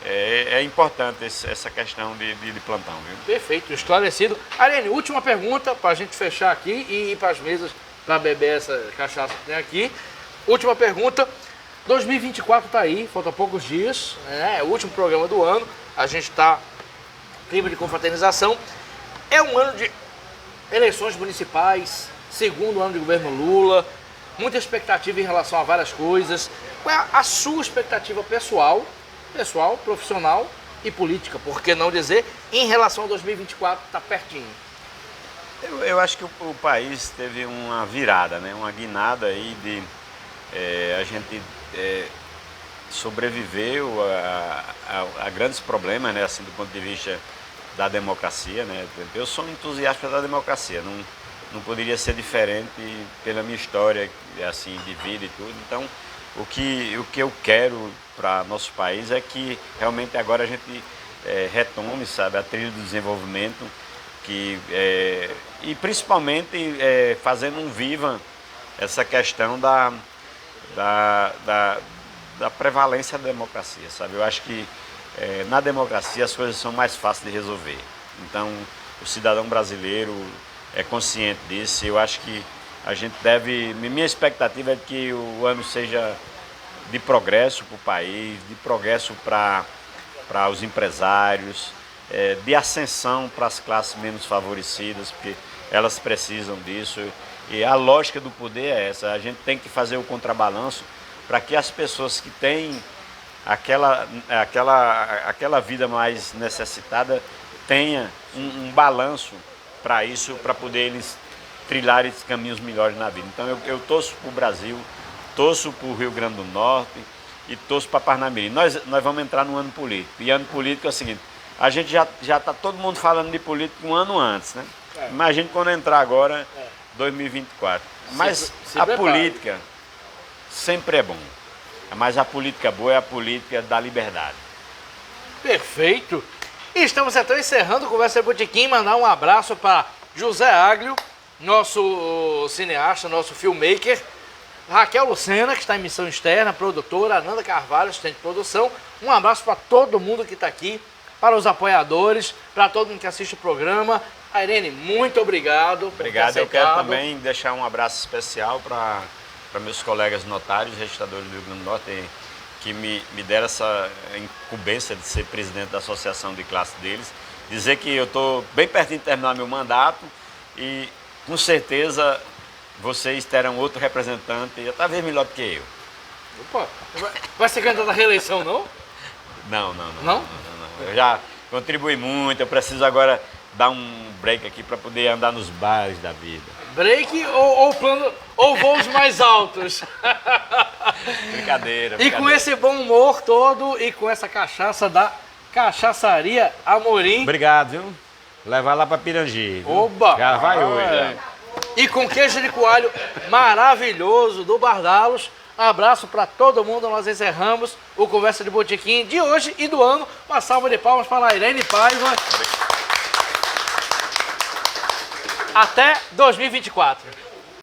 É importante essa questão de plantão, viu? Perfeito, esclarecido. Arene, última pergunta para a gente fechar aqui e ir para as mesas para beber essa cachaça que tem aqui. Última pergunta. 2024 está aí, faltam poucos dias, né? É o último programa do ano. A gente está clima de confraternização. É um ano de eleições municipais, segundo ano de governo Lula, muita expectativa em relação a várias coisas. Qual é a sua expectativa pessoal, profissional e política, por que não dizer, em relação a 2024, está pertinho? Eu acho que o país teve uma virada, né? Uma guinada aí a gente sobreviveu a grandes problemas, né, assim, do ponto de vista da democracia, né? Eu sou um entusiasta da democracia, não poderia ser diferente pela minha história, assim, de vida e tudo. Então, o que eu quero para nosso país é que realmente agora a gente retome, sabe, a trilha do desenvolvimento, e principalmente fazendo um viva essa questão da prevalência da democracia, sabe? Eu acho que na democracia as coisas são mais fáceis de resolver. Então, o cidadão brasileiro é consciente disso. Eu acho que a gente deve... Minha expectativa é que o ano seja de progresso para o país, de progresso para os empresários, de ascensão para as classes menos favorecidas, porque elas precisam disso. E a lógica do poder é essa. A gente tem que fazer o contrabalanço para que as pessoas que têm aquela vida mais necessitada tenha um balanço para isso, para poder eles trilhar esses caminhos melhores na vida. Então eu torço para o Brasil, torço para o Rio Grande do Norte e torço para Parnamirim. Nós vamos entrar no ano político. E ano político é o seguinte, a gente já está todo mundo falando de política um ano antes, né? Imagina quando entrar agora, 2024. Mas a política sempre é bom. Mas a política boa é a política da liberdade. Perfeito. E estamos então encerrando o Conversa de Botequim. Mandar um abraço para José Aglio, nosso cineasta, nosso filmmaker. Raquel Lucena, que está em missão externa, produtora. Ananda Carvalho, assistente de produção. Um abraço para todo mundo que está aqui, para os apoiadores, para todo mundo que assiste o programa. Irene, muito obrigado. Obrigado. Eu quero também deixar um abraço especial para meus colegas notários, registradores do Rio Grande do Norte, que me deram essa incumbência de ser presidente da associação de classe deles. Dizer que eu estou bem pertinho de terminar meu mandato e, com certeza, vocês terão outro representante, talvez melhor do que eu. Opa, vai ser candidato à reeleição, não? Não? Eu já contribuí muito, eu preciso agora dar um break aqui para poder andar nos bares da vida. Break ou voos mais altos? Brincadeira. E com esse bom humor todo e com essa cachaça da Cachaçaria Amorim. Obrigado, viu? Levar lá para Pirangi. Oba! Já vai hoje. E com queijo de coalho maravilhoso do Bardalos. Um abraço para todo mundo. Nós encerramos o Conversa de Botequim de hoje e do ano. Uma salva de palmas para a Irene Paiva. Até 2024.